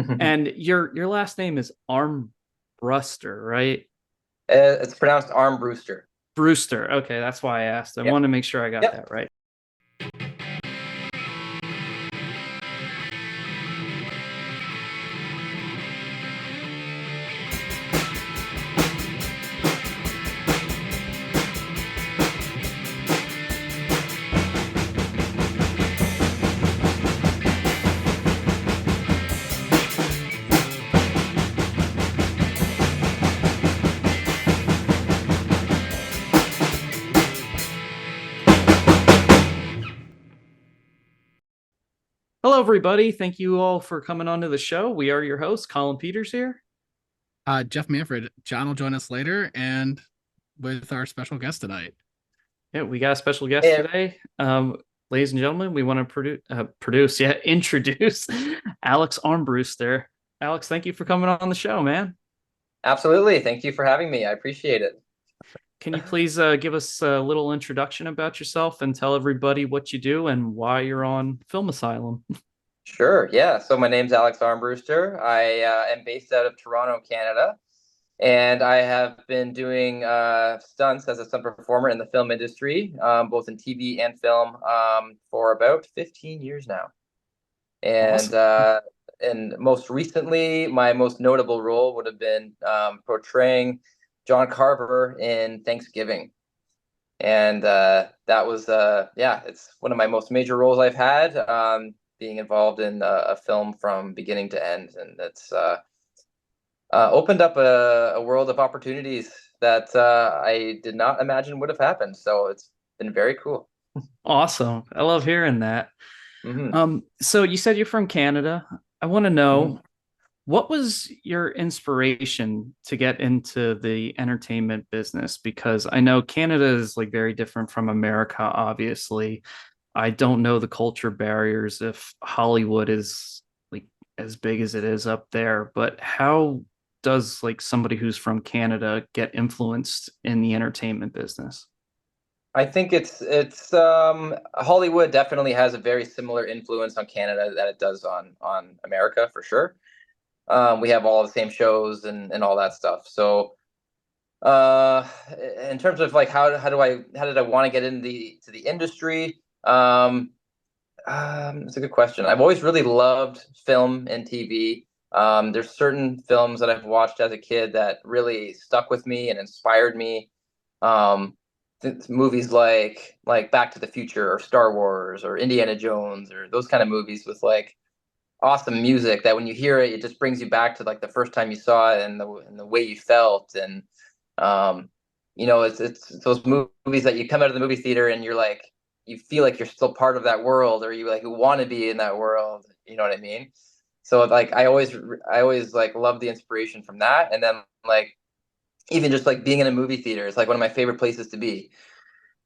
And your last name is Armbruster, right? It's pronounced Armbruster. Brewster. Okay, that's why I asked. I Yep. wanted to make sure I got Yep. that right. Hello, everybody. Thank you all for coming on to the show. We are your hosts, Colin Peters here. Jeff Manfred. John will join us later and with our special guest tonight. Yeah, we got a special guest Hey, today. Ladies and gentlemen, we want to introduce Alex Armbruster. Alex, thank you for coming on the show, man. absolutely. Thank you for having me. I appreciate it. Can you please give us a little introduction about yourself and tell everybody what you do and why you're on Film Asylum? Sure. Yeah. So my name's Alex Armbruster. I am based out of Toronto, Canada, and I have been doing stunts as a stunt performer in the film industry, both in TV and film, for about 15 years now. And Awesome. uh, and most recently, my most notable role would have been portraying John Carver in Thanksgiving. And that was yeah, it's one of my most major roles I've had, being involved in a film from beginning to end, and it's opened up a world of opportunities that I did not imagine would have happened. So it's been very cool. Awesome. I love hearing that. Hmm. So you said you're from Canada. I want to Hmm. know, what was your inspiration to get into the entertainment business? Because I know Canada is like very different from America, obviously. I don't know the culture barriers if Hollywood is like as big as it is up there, but how does like somebody who's from Canada get influenced in the entertainment business? I think it's Hollywood definitely has a very similar influence on Canada that it does on America for sure. We have all the same shows and all that stuff. So uh in terms of like how did I want to get into the industry, it's a good question. I've always really loved film and TV. There's certain films that I've watched as a kid that really stuck with me and inspired me. Movies like Back to the Future or Star Wars or Indiana Jones or those kind of movies with like awesome music that when you hear it, it just brings you back to like the first time you saw it and the way you felt. And um, it's those movies that you come out of the movie theater and you're like, you feel like you're still part of that world, or you like want to be in that world. You know what I mean? So like I always like love the inspiration from that, and then like even just like being in a movie theater is like one of my favorite places to be.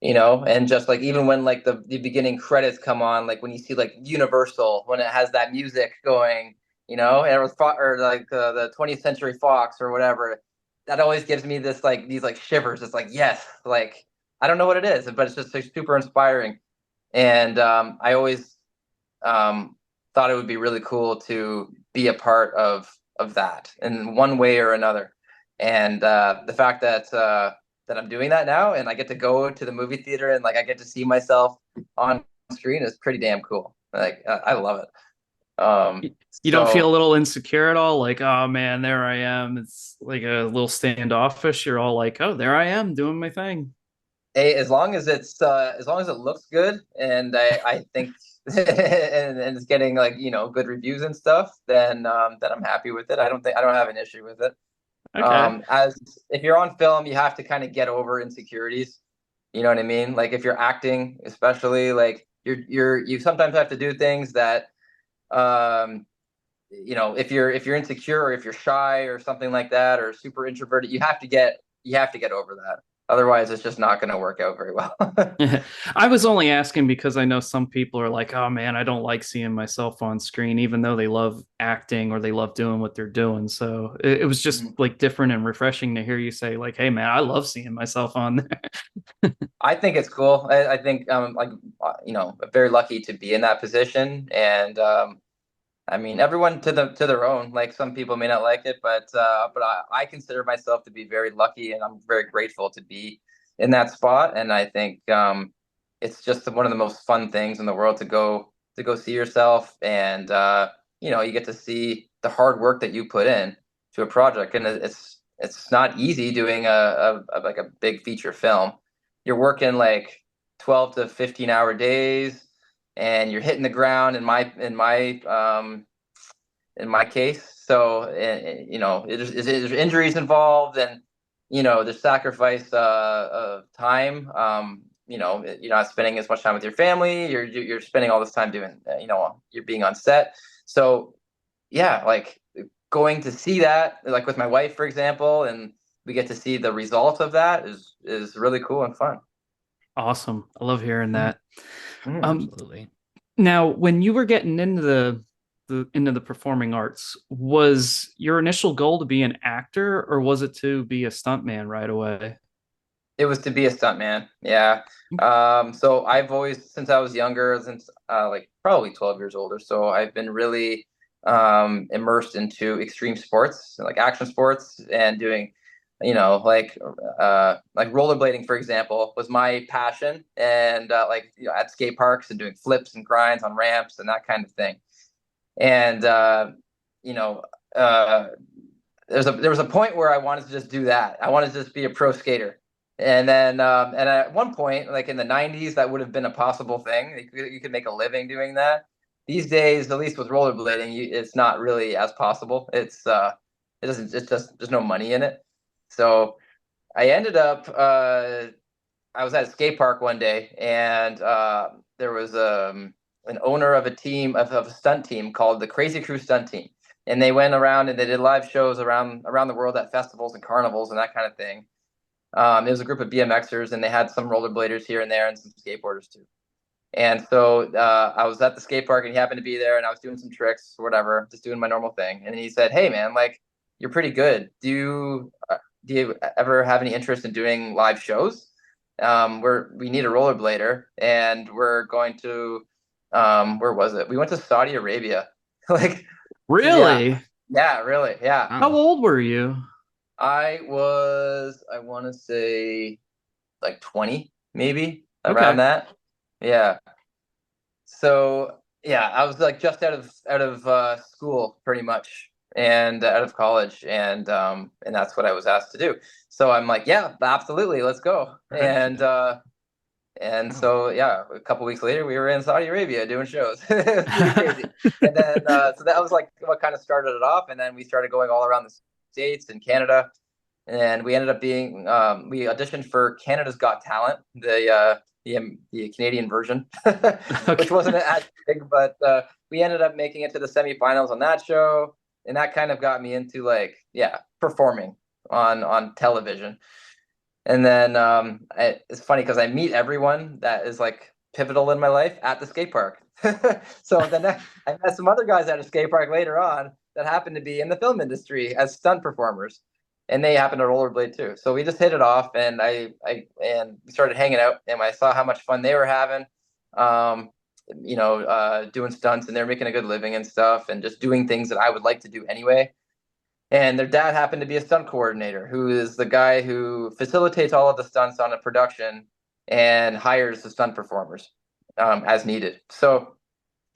And just like even when like the beginning credits come on, like when you see like Universal when it has that music going, and it was or like the 20th Century Fox or whatever, that always gives me this like these like shivers. It's like, yes, like I don't know what it is, but it's just like super inspiring. And I always thought it would be really cool to be a part of that in one way or another. And the fact that I'm doing that now, and I get to go to the movie theater and like I get to see myself on screen is pretty damn cool. Like I love it. You don't feel a So little insecure at all? Like, oh man, there I am. It's like a little standoffish. You're all like, oh, there I am doing my thing. as long as it looks good, and I think and it's getting like good reviews and stuff, then I'm happy with it. I don't have an issue with it. Okay. As if you're on film, you have to kind of get over insecurities. You know what I mean? Like if you're acting, especially, like you sometimes have to do things that um if you're insecure or if you're shy or something like that or super introverted, you have to get over that. Otherwise, it's just not going to work out very well. I was only asking because I know some people are like, oh man, I don't like seeing myself on screen, even though they love acting or they love doing what they're doing. So it was just like different and refreshing to hear you say, like, hey man, I love seeing myself on there. I think it's cool. I think like very lucky to be in that position, and I mean, everyone to their own. Like some people may not like it, but I consider myself to be very lucky, and I'm very grateful to be in that spot. And I think it's just one of the most fun things in the world to go see yourself, and you know, you get to see the hard work that you put in to a project, and it's not easy doing a like a big feature film. You're working like 12 to 15-hour days, and you're hitting the ground in my case. So you know, there's injuries involved, and you know, there's sacrifice of time. You know, you're not spending as much time with your family. You're spending all this time doing, you know, you're being on set. So yeah, like going to see that, like with my wife, for example, and we get to see the result of that is really cool and fun. Awesome. I love hearing Mm, that. Um, absolutely. Now, when you were getting into into the performing arts, was your initial goal to be an actor or was it to be a stuntman right away? It was to be a stuntman. Yeah. So I've always, since I was younger, since like probably 12 years old or so, I've been really immersed into extreme sports, like action sports, and doing, you know, like rollerblading, for example, was my passion, and like, you know, at skate parks and doing flips and grinds on ramps and that kind of thing. And you know, uh, there was a point where I wanted to just do that. I wanted to just be a pro skater. And then and at one point, like in the 90s, that would have been a possible thing. You could make a living doing that. These days, at least with rollerblading, it's not really as possible. It doesn't, it's just, there's no money in it. So I ended up I was at a skate park one day, and there was an owner of a team of a stunt team called the Crazy Crew Stunt Team, and they went around and they did live shows around the world at festivals and carnivals and that kind of thing. It was a group of BMXers, and they had some rollerbladers here and there and some skateboarders too. And so I was at the skate park, and he happened to be there, and I was doing some tricks or whatever, just doing my normal thing. And he said, "Hey, man, like you're pretty good. Do you ever have any interest in doing live shows? We need a rollerblader, and we're going to where was it? We went to Saudi Arabia. Like, yeah, Really? yeah, really, yeah. How Wow. old were you? I want to say like 20, maybe around Okay. that. Yeah. So yeah, I was like just out of school pretty much, and out of college, and that's what I was asked to do. So I'm like, yeah, absolutely, let's go. Gotcha. And Wow. so yeah, a couple weeks later, we were in Saudi Arabia doing shows. It was pretty crazy. And then so that was like what kind of started it off, and then we started going all around the states and Canada, and we ended up being we auditioned for Canada's Got Talent, the Canadian version, which Okay. wasn't as big, but we ended up making it to the semifinals on that show, and that kind of got me into like, yeah, performing on television. And then it's funny because I meet everyone that is like pivotal in my life at the skate park. So then I met some other guys at a skate park later on that happened to be in the film industry as stunt performers, and they happened to rollerblade too. So we just hit it off, and and we started hanging out, and I saw how much fun they were having. Um, you know, doing stunts, and they're making a good living and stuff, and just doing things that I would like to do anyway. And their dad happened to be a stunt coordinator, who is the guy who facilitates all of the stunts on a production and hires the stunt performers as needed. So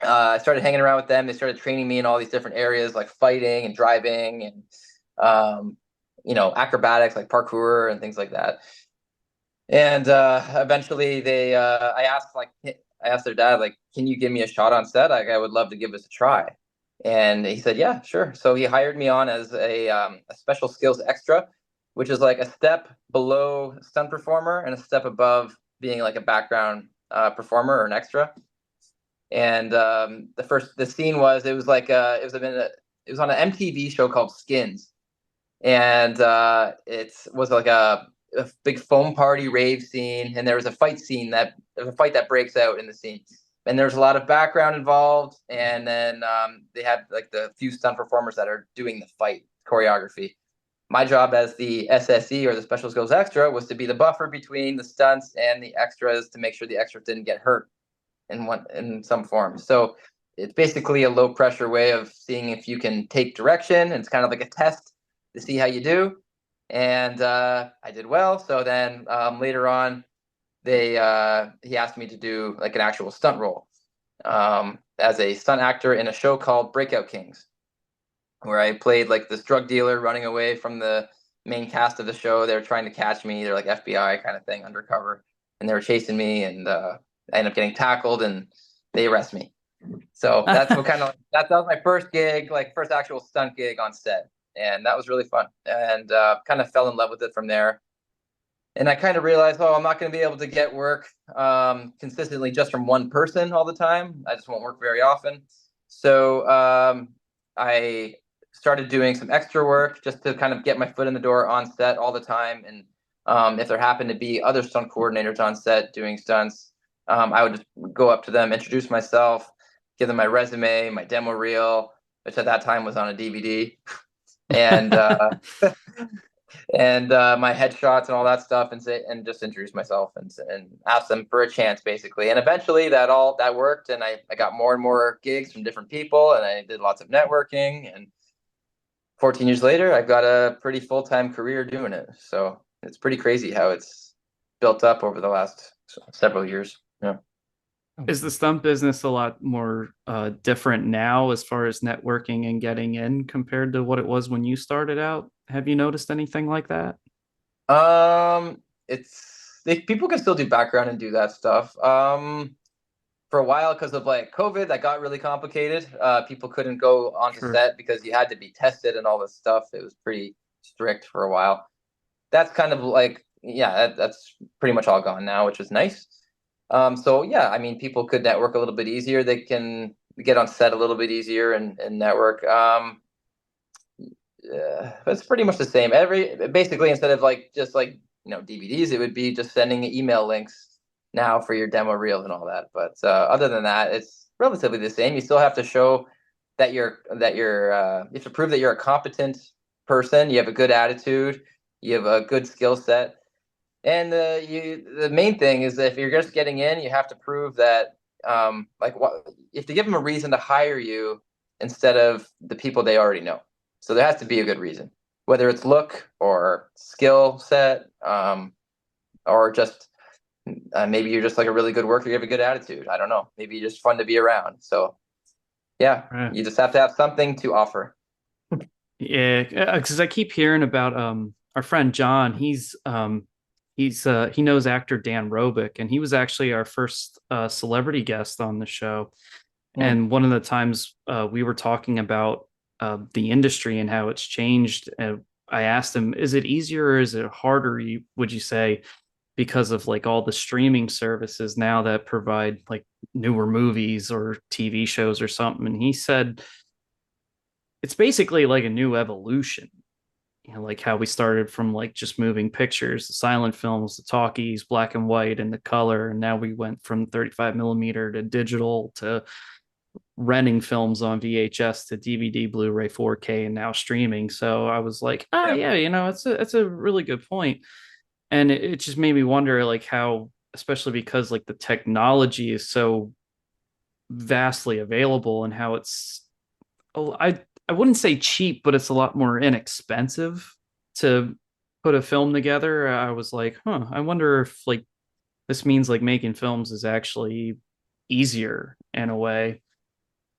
I started hanging around with them. They started training me in all these different areas like fighting and driving and you know, acrobatics like parkour and things like that. And eventually I asked their dad, like, can you give me a shot on set? Like, I would love to give this a try. And he said, yeah, sure. So he hired me on as a special skills extra, which is like a step below stunt performer and a step above being like a background performer or an extra. And the scene was, it was on an MTV show called Skins, and it was like a big foam party rave scene, and there was a fight scene that there's a fight that breaks out in the scene, and there's a lot of background involved, and then they have like the few stunt performers that are doing the fight choreography. My job as the SSE, or the special skills extra, was to be the buffer between the stunts and the extras to make sure the extras didn't get hurt in some form. So it's basically a low pressure way of seeing if you can take direction. It's kind of like a test to see how you do. And I did well. So then later on, he asked me to do like an actual stunt role as a stunt actor in a show called Breakout Kings, where I played like this drug dealer running away from the main cast of the show. They were trying to catch me. They're like FBI kind of thing, undercover, and they were chasing me, and I ended up getting tackled, and they arrest me. So that's what kind of that was my first gig, like first actual stunt gig on set, and that was really fun, and kind of fell in love with it from there. And I kind of realized, oh, I'm not going to be able to get work consistently just from one person all the time. I just won't work very often. So I started doing some extra work just to kind of get my foot in the door on set all the time. And if there happened to be other stunt coordinators on set doing stunts, I would just go up to them, introduce myself, give them my resume, my demo reel, which at that time was on a DVD, and my headshots and all that stuff, and say and just introduce myself and ask them for a chance, basically. And eventually that worked, and I got more and more gigs from different people, and I did lots of networking. And 14 years later, I've got a pretty full-time career doing it. So it's pretty crazy how it's built up over the last several years. Yeah. Is the stunt business a lot more different now as far as networking and getting in compared to what it was when you started out? Have you noticed anything like that? People can still do background and do that stuff. For a while, because of like COVID, that got really complicated. People couldn't go onto Sure. set because you had to be tested and all this stuff. It was pretty strict for a while. That's kind of like, yeah, that's pretty much all gone now, which is nice. So yeah, I mean, people could network a little bit easier. They can get on set a little bit easier and network. It's pretty much the same. Basically, instead of like just like DVDs, it would be just sending email links now for your demo reel and all that. But other than that, it's relatively the same. You still have to show you have to prove that you're a competent person. You have a good attitude. You have a good skill set. And the main thing is that if you're just getting in, you have to prove that you have to give them a reason to hire you instead of the people they already know. So there has to be a good reason, whether it's look or skill set, or just maybe you're just like a really good worker. You have a good attitude. I don't know. Maybe you're just fun to be around. So yeah, Right. you just have to have something to offer. Yeah, because I keep hearing about our friend John. He knows actor Dan Robick, and he was actually our first celebrity guest on the show. Hmm. And one of the times we were talking about the industry and how it's changed, I asked him, "Is it easier or is it harder? Would you say because of like all the streaming services now that provide like newer movies or TV shows or something?" And he said it's basically like a new evolution. Like how we started from like just moving pictures, the silent films, the talkies, black and white, and the color. And now we went from 35 millimeter to digital to renting films on VHS to DVD, Blu-ray, 4K, and now streaming. So I was like, Yeah. yeah, it's a really good point. And it just made me wonder like how, especially because like the technology is so vastly available and how it's oh, I wouldn't say cheap, but it's a lot more inexpensive to put a film together. I was like, I wonder if like this means like making films is actually easier in a way,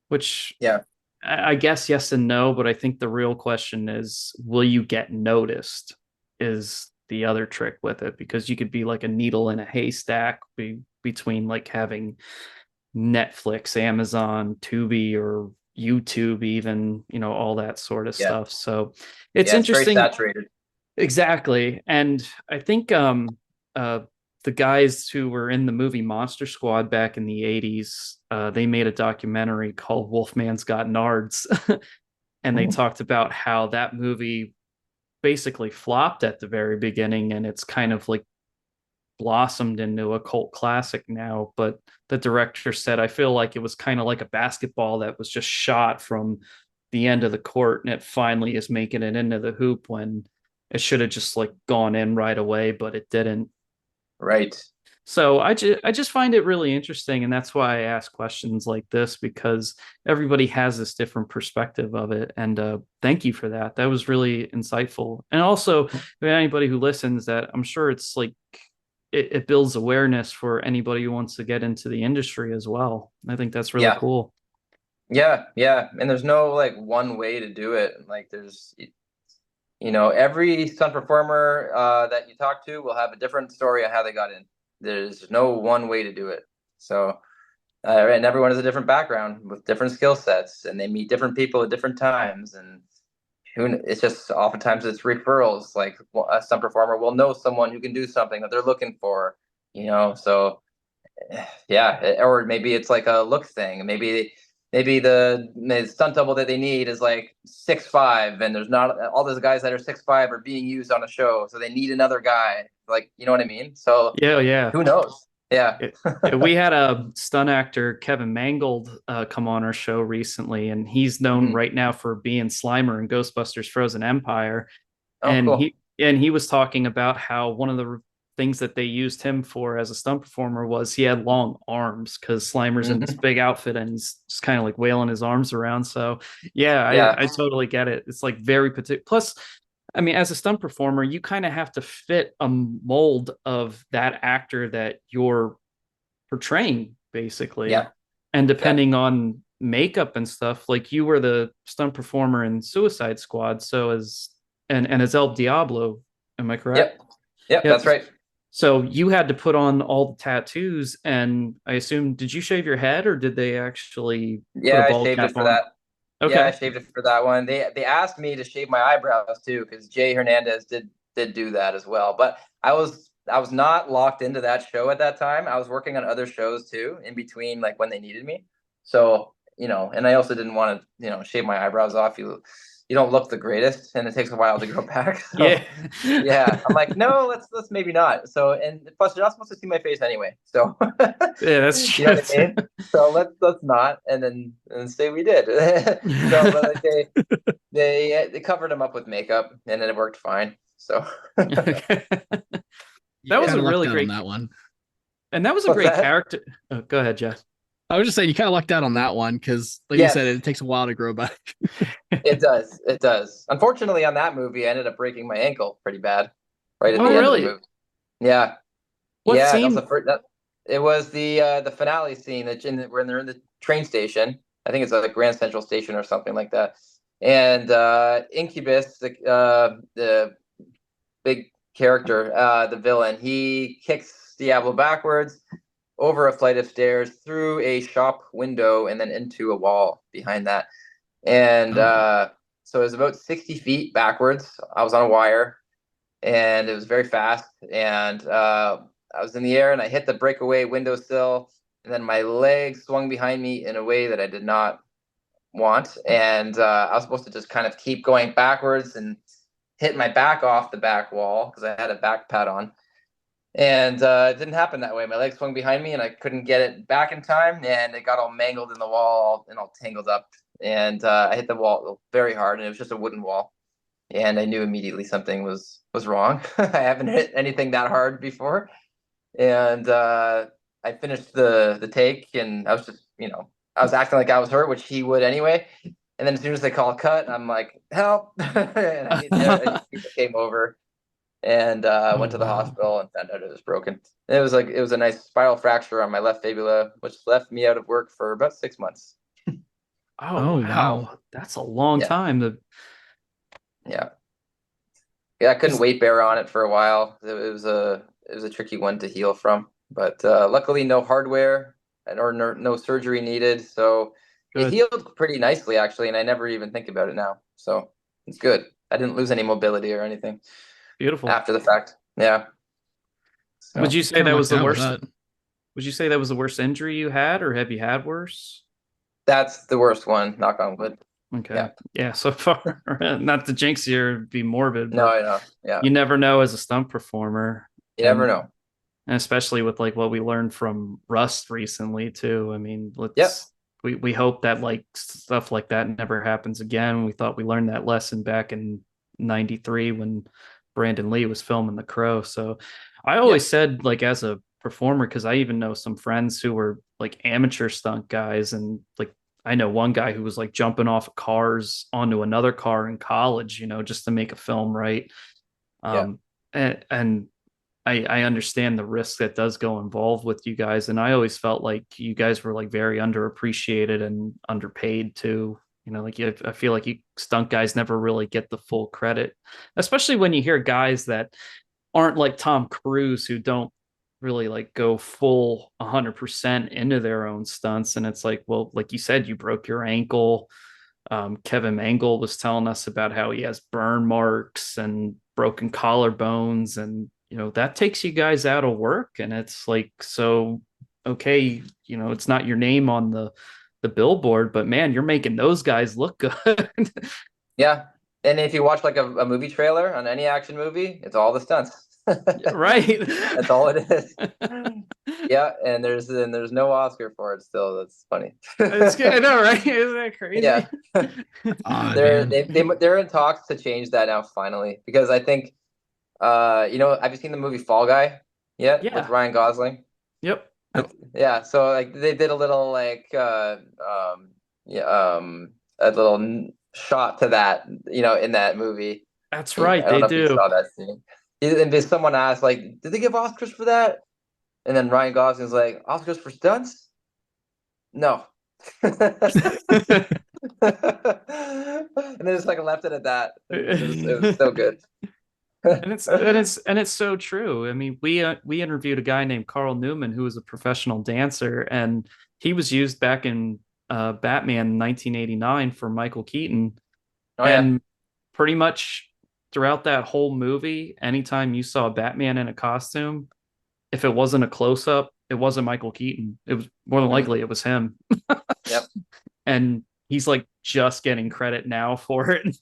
which Yeah. I guess yes and no, but I think the real question is, will you get noticed? Is the other trick with it because you could be like a needle in a haystack between like having Netflix, Amazon, Tubi, or YouTube, even, all that sort of Yeah. stuff. So it's Yeah. It's very interesting. saturated. Exactly. And I think uh the guys who were in the movie Monster Squad back in the 80s, they made a documentary called Wolfman's Got Nards. And they talked about how that movie basically flopped at the very beginning and it's kind of like blossomed into a cult classic now. But the director said, I feel like it was kind of like a basketball that was just shot from the end of the court and it finally is making it into the hoop when it should have just like gone in right away, but it didn't. Right. So I just find it really interesting, and that's why I ask questions like this because everybody has this different perspective of it. And thank you for that. That was really insightful. And also, for anybody who listens, that I'm sure it's like it builds awareness for anybody who wants to get into the industry as well. I think that's really Yeah, cool. yeah, and there's no like one way to do it. Like every stunt performer that you talk to will have a different story on how they got in. There's no one way to do it. So, and everyone has a different background with different skill sets, and they meet different people at different times. And it's just oftentimes it's referrals. Like a stunt performer will know someone who can do something that they're looking for. So yeah, or maybe it's like a look thing. Maybe the stunt double that they need is like 6'5", and there's not all those guys that are 6'5" are being used on a show, so they need another guy. Like, you know what I mean? So Yeah, yeah. who knows? Yeah. We had a stunt actor, Kevin Mangold, come on our show recently, and he's known Mhm. right now for being Slimer in Ghostbusters Frozen Empire. Oh, cool. And he was talking about how one of the things that they used him for as a stunt performer was he had long arms because Slimer's in this Hmm. big outfit and he's just kind of like wailing his arms around. So yeah, Yeah, I totally get it. It's like very particular. Plus, I mean, as a stunt performer, you kind of have to fit a mold of that actor that you're portraying, yeah, basically. And yeah, depending on makeup and stuff, like you were the stunt performer in Suicide Squad, so as and as El Diablo, am I correct? yep, yep. Yep. That's right. So you had to put on all the tattoos, and I assume, did you shave your head or did they actually put a Yeah, I bald shaved it cap for on? that. Yeah, I Okay. shaved it for that one. They asked me to shave my eyebrows too, because Jay Hernandez did do that as well. But I was not locked into that show at that time. I was working on other shows too, in between, like when they needed me. So, and I also didn't want to, shave my eyebrows off. You don't look the greatest, and it takes a while to grow back. Yeah. So yeah, I'm like, no, let's maybe not. So, and plus you're not supposed to see my face anyway. So Yeah, that's you know true. what I mean? So let's not, and then say we did. So, but like they covered him up with makeup, and then it worked fine. So Okay. You That was kind a of lucked really out on great, that one. and that was a what's great that? character. Oh, go ahead, Jeff. I was just saying you kind of lucked out on that one because, like you said, Yes, it takes a while to grow back. it does. It does. Unfortunately, on that movie, I ended up breaking my ankle pretty bad right at Oh, the end of the really? movie. Yeah, What yeah. That was the scene? first. It was the finale scene when they're in the train station. I think it's like Grand Central Station or something like that. And Incubus, the big character, the villain, he kicks Diablo backwards over a flight of stairs, through a shop window, and then into a wall behind that. And Oh, so it was about 60 feet backwards. I was on a wire, and it was very fast. And I was in the air, and I hit the breakaway windowsill, and then my leg swung behind me in a way that I did not want. And I was supposed to just kind of keep going backwards and hit my back off the back wall because I had a back pad on. And it didn't happen that way. My leg swung behind me, and I couldn't get it back in time, and it got all mangled in the wall and all tangled up. And I hit the wall very hard, and it was just a wooden wall. And I knew immediately something was wrong. I haven't hit anything that hard before. And I finished the take, and I was just, I was acting like I was hurt, which he would anyway. And then as soon as they call a cut, I'm like, help! And people came over, and oh went to the wow. hospital and found out it was broken. And it was a nice spiral fracture on my left fibula, which left me out of work for about 6 months. Oh, Oh wow. wow. That's a long Yeah, time. yeah, yeah. I couldn't Is weight bear on it for a while. It was a tricky one to heal from, but luckily no hardware or no surgery needed, so it good. healed pretty nicely actually, and I never even think about it now. So it's good. I didn't lose any mobility or anything Beautiful. after the fact. Yeah. Would So you say Kind of that was lucked the out with worst? that. Would you say that was the worst injury you had, or have you had worse? that's the worst one. Knock on wood. Okay. Yeah. Yeah, so far, not to jinx you or be morbid, No, but I know. Yeah. you never know as a stunt performer. You never And know. and especially with like what we learned from Rust recently too. I mean, Yep. we hope that like stuff like that never happens again. We thought we learned that lesson back in '93 when Brandon Lee was filming The Crow. So I Yep. always said, like, as a performer, because I even know some friends who were like amateur stunt guys, and like I know one guy who was like jumping off of cars onto another car in college, just to make a film, right? Yeah. And I understand the risk that does go involved with you guys. And I always felt like you guys were like very underappreciated and underpaid too. Like I feel like you stunt guys never really get the full credit, especially when you hear guys that aren't like Tom Cruise who don't really like go full 100% into their own stunts. And it's like, well, like you said, you broke your ankle. Kevin Mangle was telling us about how he has burn marks and broken collarbones, and that takes you guys out of work. And it's like, so okay, it's not your name on the billboard, but man, you're making those guys look good. Yeah. And if you watch like a movie trailer on any action movie, it's all the stunts. Right. That's all it is. Yeah, and there's no Oscar for it still. That's funny. It's good. I know, right? Isn't that crazy? Yeah. Odd, They're man. they're in talks to change that now finally, because I think have you seen the movie Fall Guy yet with Yeah. Ryan Gosling? Yep. Yeah, so like they did a little like yeah, a little shot to that, in that movie. That's I right. don't They know if you do. saw that scene. And then someone asked, like, did they give Oscars for that? And then Ryan Gosling's like, Oscars for stunts? No. And they just like left it at that. It was so good. And it's so true. I mean, we interviewed a guy named Carl Newman who was a professional dancer, and he was used back in Batman 1989 for Michael Keaton. Oh yeah. And pretty much throughout that whole movie, anytime you saw Batman in a costume, if it wasn't a close up, it wasn't Michael Keaton. It was more than likely it was him. Yep. And he's like just getting credit now for it.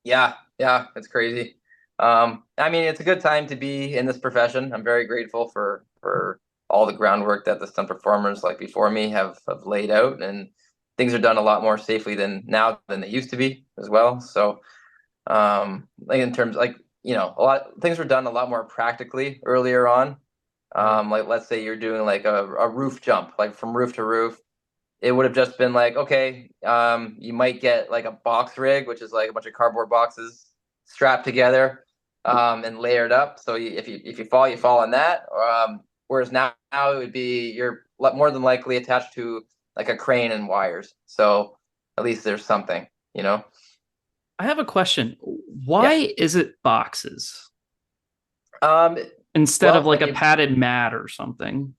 Yeah, it's crazy. I mean, it's a good time to be in this profession. I'm very grateful for all the groundwork that the stunt performers like before me have laid out, and things are done a lot more safely than now than they used to be as well. So, like in terms like a lot things were done a lot more practically earlier on. Like let's say you're doing like a roof jump, like from roof to roof. It would have just been like, okay, you might get like a box rig, which is like a bunch of cardboard boxes strapped together, and layered up. So if you fall, you fall on that. Whereas now it would be you're more than likely attached to like a crane and wires. So at least there's something. I have a question. Yeah. Why is it boxes Um, instead of well, like a padded mat or something?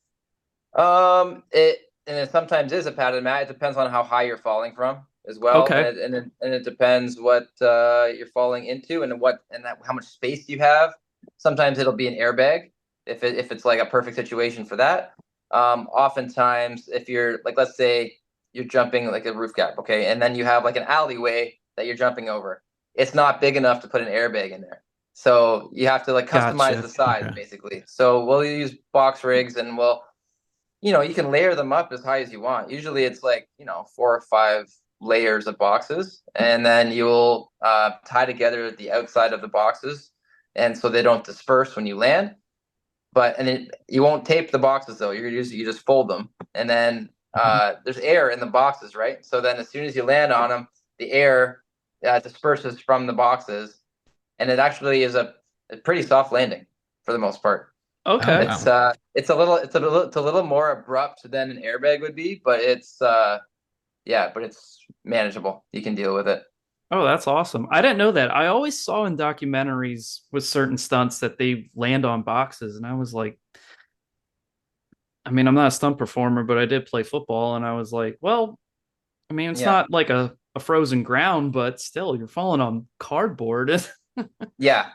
it sometimes is a padded mat. It depends on how high you're falling from as well, Okay. and it depends what you're falling into how much space you have. Sometimes it'll be an airbag if it's like a perfect situation for that. Oftentimes, if you're like, let's say you're jumping like a roof gap, okay, and then you have like an alleyway that you're jumping over. It's not big enough to put an airbag in there. So you have to like customize Gotcha. the size Okay. basically. So we'll use box rigs, and you can layer them up as high as you want. Usually it's like 4 or 5 layers of boxes, and then you'll tie together the outside of the boxes, and so they don't disperse when you land. You won't tape the boxes though. You just fold them, and then there's air in the boxes, right? So then as soon as you land on them, the air disperses from the boxes, and it actually is a pretty soft landing for the most part. Oh Okay. It's a little more abrupt than an airbag would be, but it's manageable. You can deal with it. Oh, that's awesome. I didn't know that. I always saw in documentaries with certain stunts that they land on boxes, and I was like, I mean, I'm not a stunt performer, but I did play football, and I was like, well, I mean, it's Yeah, not like a frozen ground, but still, you're falling on cardboard. yeah.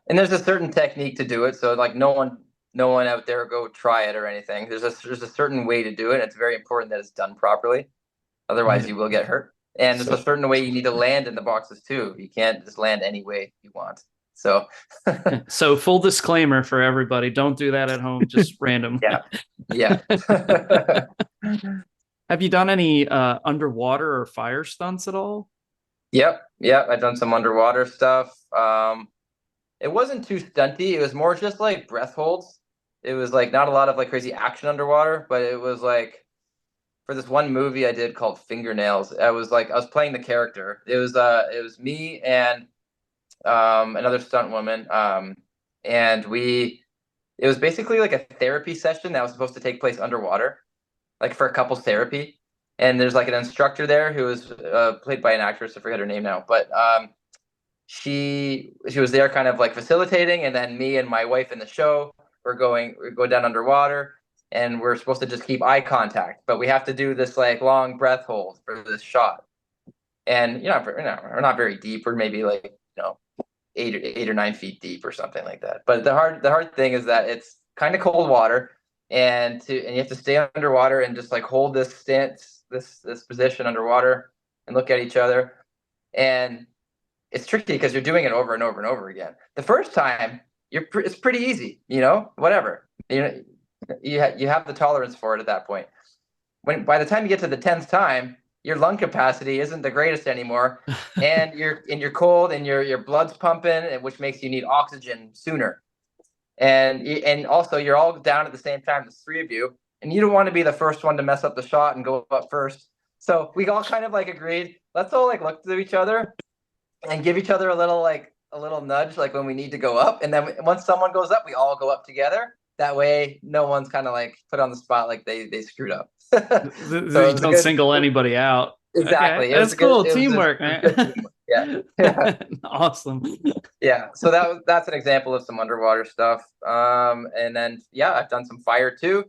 And there's a certain technique to do it. So like no one out there go try it or anything. There's a certain way to do it. It's very important that it's done properly. Otherwise, Right. you will get hurt. And there's a So, certain way you need to land in the boxes too. You can't just land any way you want. So so full disclaimer for everybody: don't do that at home, just random. yeah, yeah. Have you done any underwater or fire stunts at all? Yep. I've done some underwater stuff. It wasn't too stunty. It was more just like breath holds. it was like not a lot of like crazy action underwater, but it was like for this one movie I did called Fingernails. I was playing the character. It was me and another stunt woman, and it was basically like a therapy session that was supposed to take place underwater, like for a couples therapy. And there's like an instructor there who was played by an actress. I forget her name now, but she was there kind of like facilitating, and then me and my wife in the show we go down underwater, and we're supposed to just keep eye contact, but we have to do this like long breath hold for this shot. And we're not very deep. We're maybe like 8 or 9 feet deep or something like that. But the hard thing is that it's kind of cold water, and you have to stay underwater and just like hold this stance, this position underwater, and look at each other. And it's tricky because you're doing it over and over and over again. The first time, it's pretty easy, whatever. You have the tolerance for it at that point. By the time you get to the 10th time, your lung capacity isn't the greatest anymore, and you're cold, and your blood's pumping, which makes you need oxygen sooner. And also you're all down at the same time, there's three of you, and you don't want to be the first one to mess up the shot and go up first. So we all kind of like agreed, let's all like look to each other and give each other a little nudge, like when we need to go up. And then once someone goes up, we all go up together. That way no one's kind of like put on the spot like they screwed up. So You don't single anybody out. Okay, exactly. that's cool. Teamwork, man. Teamwork. Yeah. Awesome. Yeah. So that's an example of some underwater stuff. And then I've done some fire too.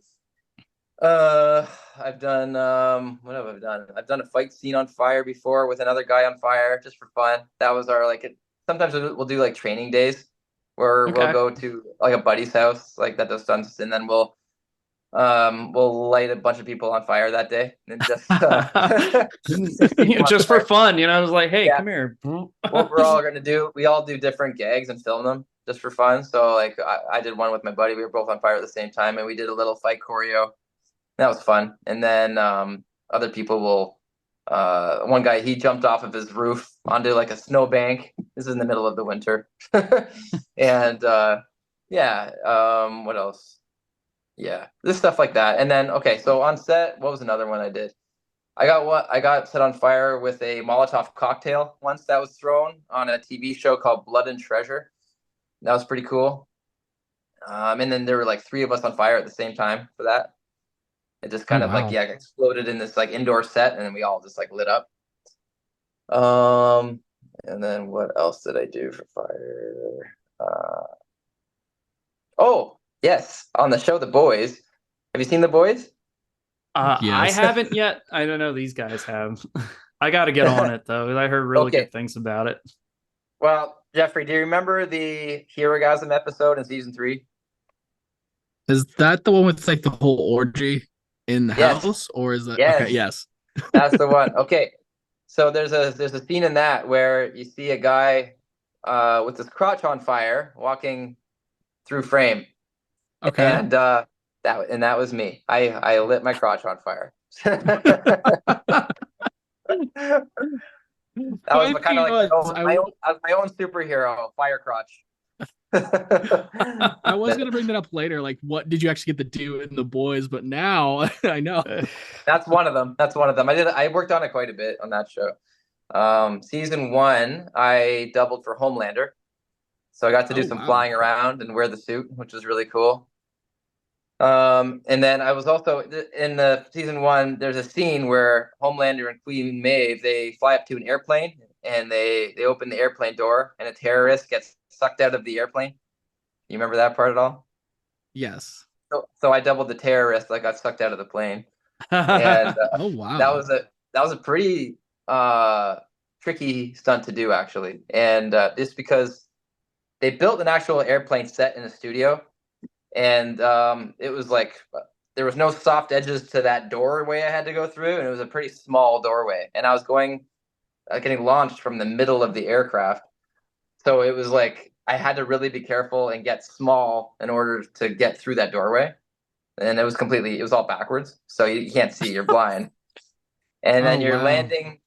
I've done what have I done? I've done a fight scene on fire before with another guy on fire just for fun. That was our sometimes we'll do like training days where we'll go to like a buddy's house like that does stunts, and then we'll light a bunch of people on fire that day and just just for fun, I was like, hey, come here. What we're all gonna do, we all do different gags and film them just for fun. So like I did one with my buddy. We were both on fire at the same time, and we did a little fight choreo. That was fun. And then other people will one guy, he jumped off of his roof onto like a snowbank. This is in the middle of the winter. And what else? Yeah, this stuff like that. And then so on set, what was another one I did? I got set on fire with a Molotov cocktail once that was thrown on a TV show called Blood and Treasure. That was pretty cool. And then there were like three of us on fire at the same time for that. It just kind of exploded in this like indoor set, and then we all just like lit up. And then what else did I do for fire? Oh, yes, on the show The Boys. Have you seen The Boys? Yes. I haven't yet. I don't know. These guys have. I got to get on it though. I heard really good things about it. Well, Jeffrey, do you remember the Herogasm episode in season 3? Is that the one with like the whole orgy in the house, or is that okay? Yes, that's the one. Okay, so there's a scene in that where you see a guy with his crotch on fire walking through frame. Okay, and that was me. I lit my crotch on fire. That was kind of like my own superhero, fire crotch. I was gonna bring that up later. Like, what did you actually get to do in The Boys? But now I know that's one of them. I worked on it quite a bit on that show. Season 1, I doubled for Homelander, so I got to do some flying around and wear the suit, which was really cool. And then I was also in the season 1. There's a scene where Homelander and Queen Maeve, they fly up to an airplane, and they open the airplane door, and a terrorist gets sucked out of the airplane. You remember that part at all? Yes. So I doubled the terrorist that got sucked out of the plane. And oh wow, that was a pretty tricky stunt to do, actually. And just because they built an actual airplane set in a studio, and it was like there was no soft edges to that doorway I had to go through, and it was a pretty small doorway, and I was getting launched from the middle of the aircraft, so it was like I had to really be careful and get small in order to get through that doorway. And it was all backwards, so you can't see, you're blind. And then you're landing,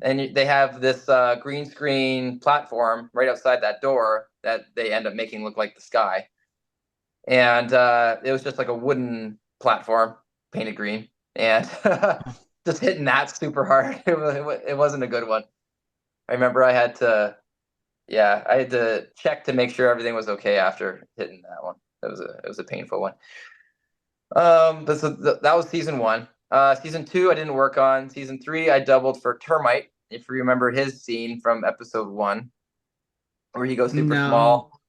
and they have this green screen platform right outside that door that they end up making look like the sky. and it was just like a wooden platform painted green, and just hitting that super hard. It wasn't a good one. I remember I had to check to make sure everything was okay after hitting that one. It was a painful one. That was season 1. Season 2, I didn't work on. Season 3, I doubled for Termite. If you remember his scene from episode 1, where he goes super No. small.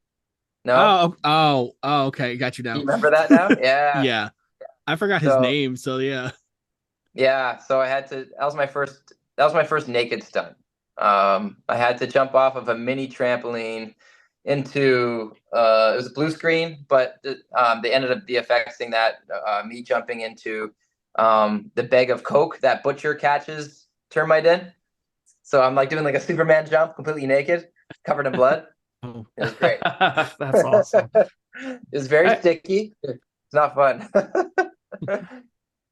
No, Okay, got you do now. you remember that now? Yeah. Yeah, I forgot his So name, so yeah. yeah, so I had to. That was my first naked stunt. I had to jump off of a mini trampoline into it was a blue screen, but they ended up VFXing that me jumping into the bag of Coke that Butcher catches termite in. So I'm like doing like a Superman jump, completely naked, covered in blood. Oh. It was great. That's awesome. It was very I, sticky. It's not fun.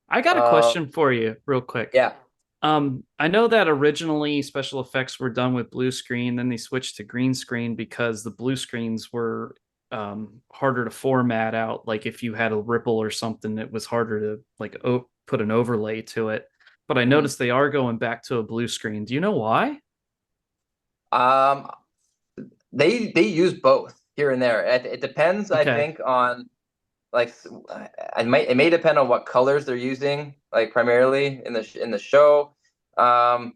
I got a question for you real quick. Yeah. I know that originally special effects were done with blue screen, then they switched to green screen because the blue screens were harder to format out. Like if you had a ripple or something, it was harder to like put an overlay to it. But I Mhm. noticed they are going back to a blue screen. Do you know why? Um, they use both here and there. It depends, I Okay. think, on like it may depend on what colors they're using, like primarily in the show. Um,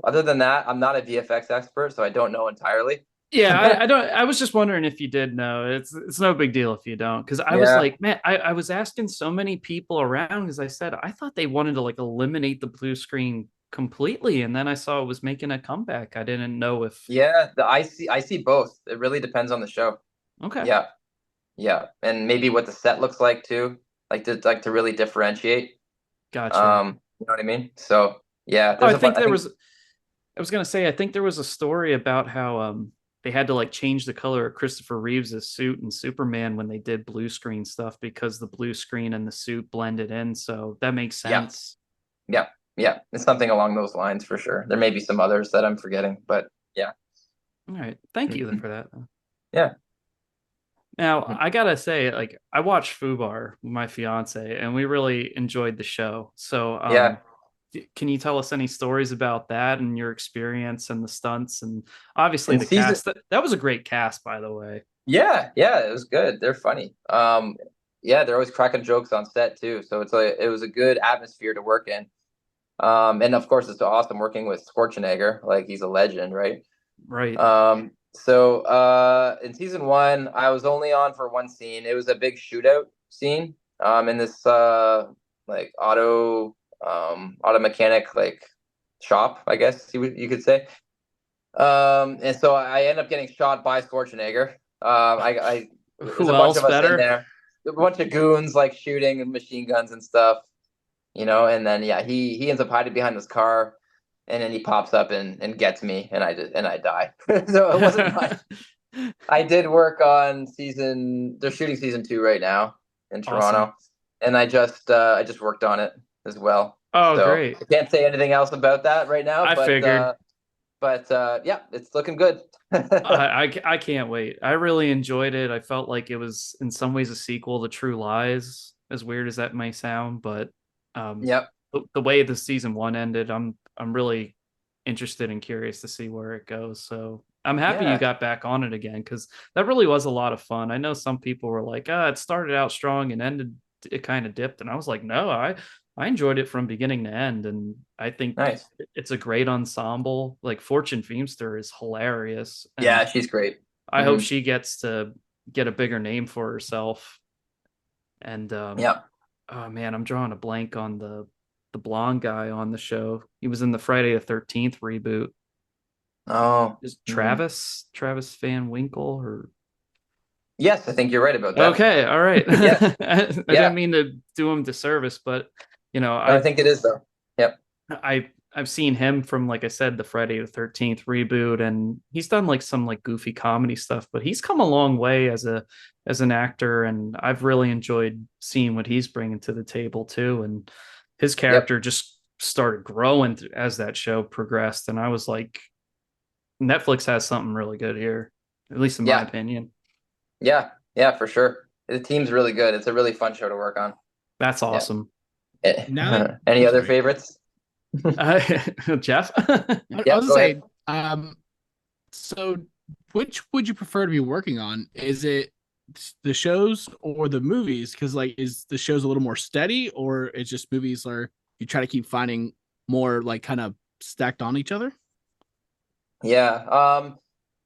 Other than that, I'm not a VFX expert, so I don't know entirely. Yeah, I don't. I was just wondering if you did know. It's no big deal if you don't, because I was Yeah, like, man, I was asking so many people around because I said I thought they wanted to like eliminate the blue screen completely, and then I saw it was making a comeback. I didn't know if. yeah. I see both. It really depends on the show. Okay, Yeah, yeah, and maybe what the set looks like too, like to really differentiate. gotcha. You know what I mean? So yeah, Oh, there's a I there think was. I was gonna say I think there was a story about how they had to like change the color of Christopher Reeve's suit and Superman when they did blue screen stuff because the blue screen and the suit blended in. So that makes yeah, sense. yeah, yeah. It's something along those lines for sure. There may be some others that I'm forgetting, but yeah. All right, thank you Mhm. for that. Yeah. Now, Mhm. I gotta say, like, I watched Fubar with my fiance, and we really enjoyed the show. So, Yeah. can you tell us any stories about that and your experience and the stunts and obviously In the season cast? That was a great cast, by the way. Yeah, yeah, it was good. They're funny. Yeah, they're always cracking jokes on set too. So it was a good atmosphere to work in. And of course it's awesome working with Schwarzenegger. Like he's a legend, right? Right. In season 1, I was only on for one scene. It was a big shootout scene. In this like auto mechanic like shop, I guess you could say. And so I end up getting shot by Schwarzenegger. There's Who a bunch else of us in better? there, a bunch of goons like shooting and machine guns and stuff, you know. And then yeah, he ends up hiding behind this car, and then he pops up and gets me, and I die. So it wasn't much. I did work on season. They're shooting season 2 right now in Awesome. Toronto, and I just worked on it as well. Oh, So great. I can't say anything else about that right now, I figured. but yeah, it's looking good. I can't wait. I really enjoyed it. I felt like it was in some ways a sequel to True Lies, as weird as that may sound, but um, Yep. the way the season 1 ended, I'm really interested and curious to see where it goes. So I'm happy you Yeah. got back on it again because that really was a lot of fun. I know some people were like, "Ah, it started out strong and ended it kind of dipped," and I was like, "No, I enjoyed it from beginning to end, and I think Nice. it's a great ensemble. Like Fortune Feimster is hilarious, and Yeah, she's great. I hope Hmm. she gets to get a bigger name for herself. And Yeah. oh man, I'm drawing a blank on the blonde guy on the show. He was in the Friday the 13th reboot. Oh. Is Hmm. Travis Van Winkle or Yes, I think you're right about that. okay, all right. Yeah. I didn't Yeah. mean to do him disservice, but you know, No, I think it is though. Yep. I've seen him from like I said the Friday the 13th reboot, and he's done like some like goofy comedy stuff, but he's come a long way as an actor, and I've really enjoyed seeing what he's bringing to the table too. And his Yep. character just started growing as that show progressed, and I was like, Netflix has something really good here, at least in my Yeah. opinion. Yeah. Yeah, for sure. The team's really good. It's a really fun show to work on. That's Yeah. awesome. Now that Any I'm other sorry, favorites? Uh, Jeff? I Yeah, was go gonna ahead. say, so which would you prefer to be working on? Is it the shows or the movies? Because like, is the shows a little more steady, or it's just movies are you try to keep finding more like kind of stacked on each other? Yeah.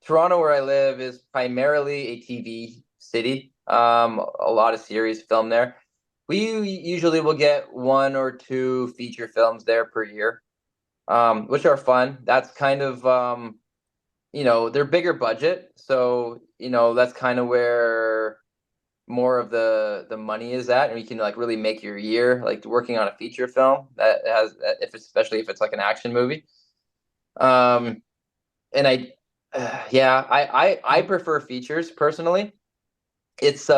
Toronto, where I live, is primarily a TV city. A lot of series filmed there. We usually will get one or two feature films there per year, which are fun. That's kind of they're bigger budget, so that's kind of where more of the money is at, and you can like really make your year like working on a feature film that has, if especially if it's like an action movie. Um, and yeah, I prefer features personally. It's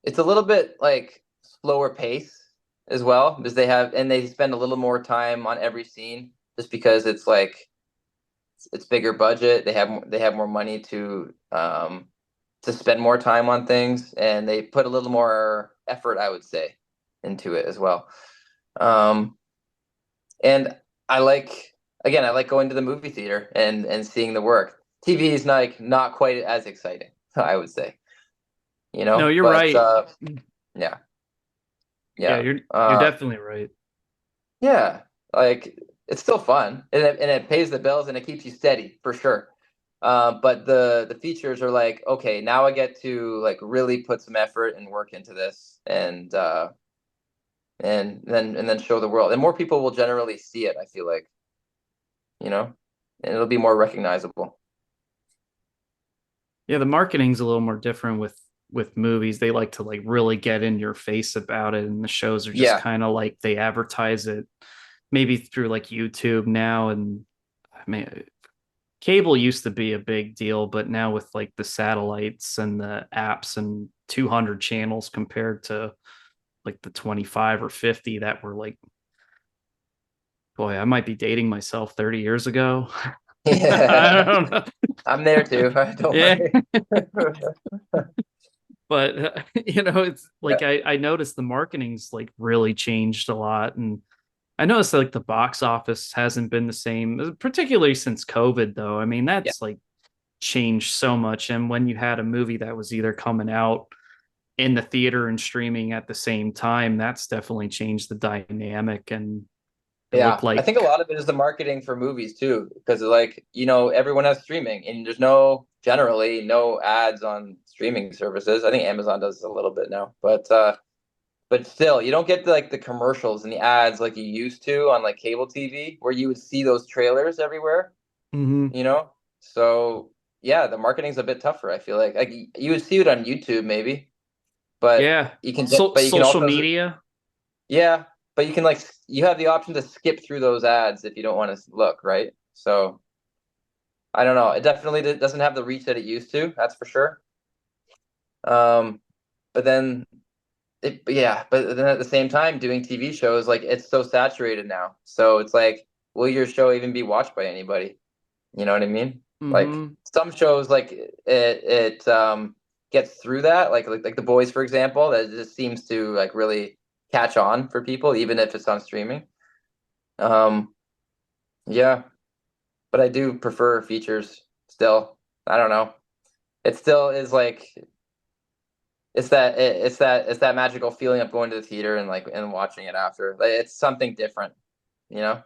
it's a little bit like slower pace as well because they spend a little more time on every scene just because it's like it's bigger budget. They have more money to spend more time on things, and they put a little more effort, I would say, into it as well. Um, and I like again, I like going to the movie theater and seeing the work. TV is not quite as exciting, I would say, No, you're but right. yeah, Yeah, yeah, you're definitely right. yeah. Like it's still fun, and it pays the bills, and it keeps you steady for sure. But the features are like, okay, now I get to like really put some effort and work into this, and then show the world, and more people will generally see it. I feel like, and it'll be more recognizable. Yeah, the marketing's a little more different with movies. They like to like really get in your face about it, and the shows are just Yeah, kind of like they advertise it maybe through like YouTube now. And I mean, cable used to be a big deal, but now with like the satellites and the apps and 200 channels compared to like the 25 or 50 that were like, boy, I might be dating myself 30 years ago. I yeah, don't know. I'm there too. Don't Yeah. worry. But it's Yeah, like I noticed the marketing's like really changed a lot. And I noticed that, like the box office hasn't been the same, particularly since COVID, though. I mean, yeah, that's like changed so much. And when you had a movie that was either coming out in the theater and streaming at the same time, that's definitely changed the dynamic. And it looked yeah. I like, think a lot of it is the marketing for movies too, because like everyone has streaming, and there's generally no ads on streaming services. I think Amazon does a little bit now, but still, you don't get like the commercials and the ads like you used to on like cable TV, where you would see those trailers everywhere. mhm. You know, so yeah, the marketing's a bit tougher. I feel like you would see it on YouTube maybe, but Yeah, but you can social also media. yeah, but you can like you have the option to skip through those ads if you don't want to look, right? So I don't know. It definitely doesn't have the reach that it used to. That's for sure. Um, but then but then at the same time, doing TV shows, like it's so saturated now. So it's like, will your show even be watched by anybody? You know what I mean? Like Hmm. some shows, like it gets through that, like The Boys, for example, that just seems to like really catch on for people, even if it's on streaming. Um, yeah, but I do prefer features still. I don't know. It still is like it's that magical feeling of going to the theater and like and watching it after. Like, it's something different, you know.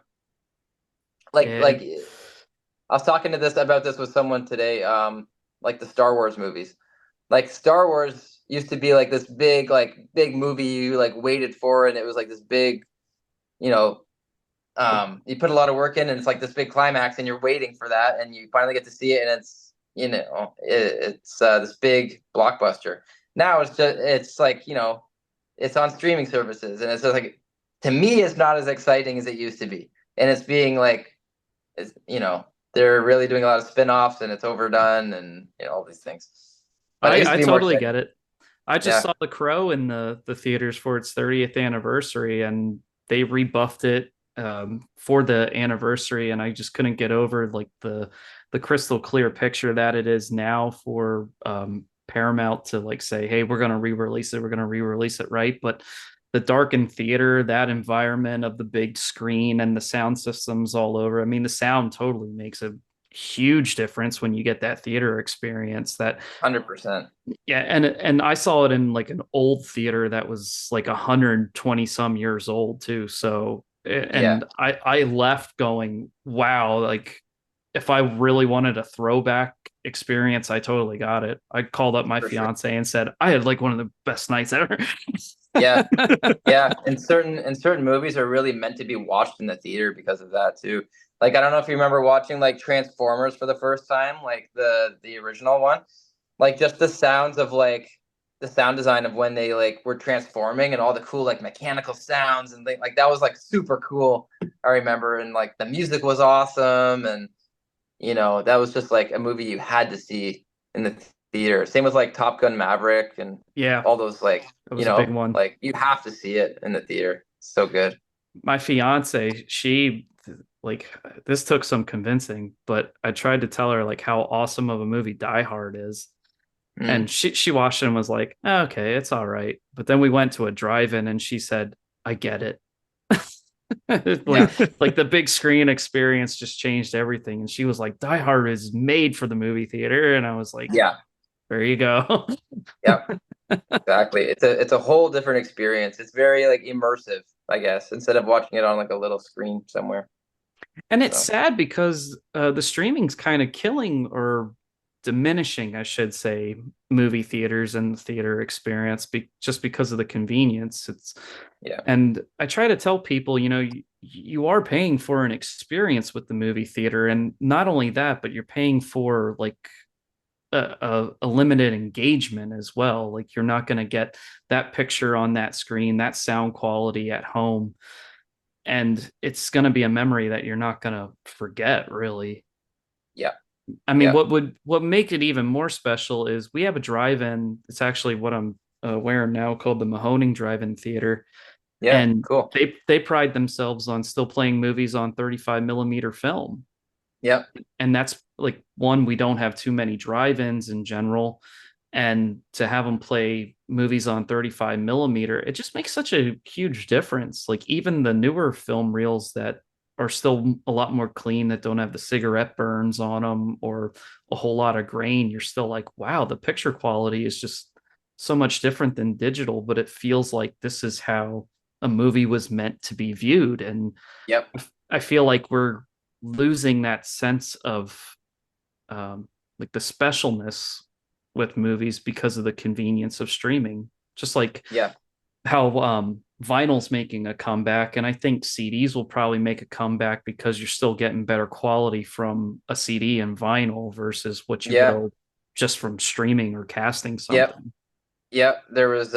Yeah. Like I was talking to this about this with someone today. Like the Star Wars movies. Like Star Wars used to be like this big movie you like waited for, and it was like this big, you know, you put a lot of work in, and it's like this big climax, and you're waiting for that, and you finally get to see it, and it's it's this big blockbuster. Now it's like it's on streaming services, and it's just like, to me, it's not as exciting as it used to be, and it's being like, they're really doing a lot of spin-offs, and it's overdone, and all these things. But it used to I be more totally exciting. get it. I just Yeah. saw The Crow in the theaters for its 30th anniversary, and they rebuffed it for the anniversary, and I just couldn't get over like the crystal clear picture that it is now for Paramount to like say, hey, we're going to re-release it, we're going to re-release it, right? But the darkened theater, that environment of the big screen and the sound systems all over, I mean, the sound totally makes a huge difference when you get that theater experience. That 100%. Yeah, and I saw it in like an old theater that was like 120 some years old too. So Yeah, and I left going, wow, like if I really wanted a throwback experience, I totally got it. I called up my for sure. fiance and said I had like one of the best nights ever. Yeah, yeah. And certain movies are really meant to be watched in the theater because of that too. Like I don't know if you remember watching like Transformers for the first time, like the original one. Like just the sounds of like the sound design of when they like were transforming and all the cool like mechanical sounds and like that was like super cool. I remember, and like the music was awesome, and that was just like a movie you had to see in the theater. Same with like Top Gun Maverick and Yeah, all those like, it was a big one. like you have to see it in the theater. So good. My fiance, she like this took some convincing, but I tried to tell her like how awesome of a movie Die Hard is. And Mm. she watched it and was like, "Oh, okay, it's all right." But then we went to a drive-in and she said, "I get it." like Yeah. like the big screen experience just changed everything. And she was like, Die Hard is made for the movie theater. And I was like, Yeah. there you go. Yeah. Exactly. It's a whole different experience. It's very like immersive, I guess, instead of watching it on like a little screen somewhere. And it's So sad because the streaming's kind of killing or diminishing, I should say, movie theaters and the theater experience just because of the convenience. yeah. And I try to tell people, you are paying for an experience with the movie theater, and not only that, but you're paying for like a limited engagement as well. Like you're not going to get that picture on that screen, that sound quality at home, and it's going to be a memory that you're not going to forget, really. Yeah. I mean, Yeah. what make it even more special is we have a drive-in. It's actually what I'm wearing now, called the Mahoning Drive-In Theater, Yeah. and Cool. they pride themselves on still playing movies on 35 millimeter film. Yeah. And that's like, one, we don't have too many drive-ins in general, and to have them play movies on 35 millimeter, it just makes such a huge difference. Like even the newer film reels that are still a lot more clean, that don't have the cigarette burns on them or a whole lot of grain, you're still like, wow, the picture quality is just so much different than digital, but it feels like this is how a movie was meant to be viewed. And Yep. I feel like we're losing that sense of like the specialness with movies because of the convenience of streaming. Just like Yeah. how vinyl's making a comeback, and I think CDs will probably make a comeback because you're still getting better quality from a CD and vinyl versus what you Yeah. will just from streaming or casting Yep. something. Yeah, there was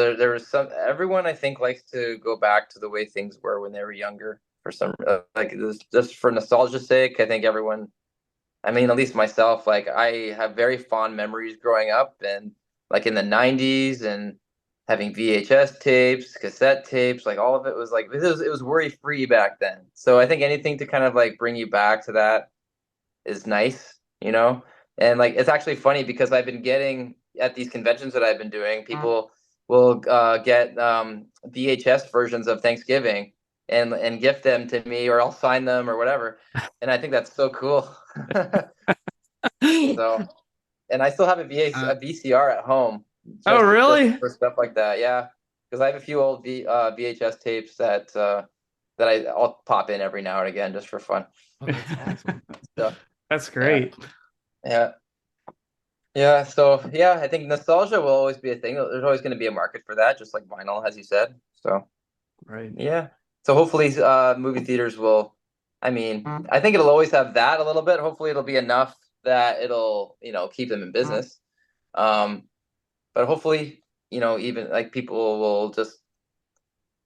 some everyone I think likes to go back to the way things were when they were younger for some like this, just for nostalgia's sake. I think everyone, I mean, at least myself, like I have very fond memories growing up and like in the 90s and having VHS tapes, cassette tapes, like all of it was like it was worry free back then. So I think anything to kind of like bring you back to that is nice, you know? And like it's actually funny because I've been getting at these conventions that I've been doing, people will get VHS versions of Thanksgiving and gift them to me, or I'll sign them or whatever. And I think that's so cool. So, and I still have Uh, a VCR at home Oh, just really? for stuff like that. Yeah, because I have a few old VHS tapes that I'll pop in every now and again just for fun. oh, that's awesome. So That's yeah, great. yeah. Yeah, so yeah, I think nostalgia will always be a thing. There's always going to be a market for that, just like vinyl, as you said. So Right. yeah, so hopefully, movie theaters will. I mean, I think it'll always have that a little bit. Hopefully, it'll be enough that it'll keep them in business. Um, but hopefully, even like people will just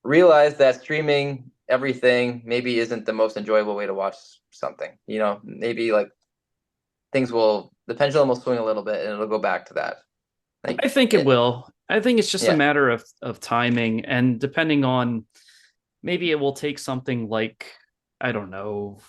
realize that streaming everything maybe isn't the most enjoyable way to watch something. Maybe like the pendulum will swing a little bit and it'll go back to that. I Like think it it, will. I think it's just a yeah, matter of timing, and depending on, maybe it will take something like, I don't know,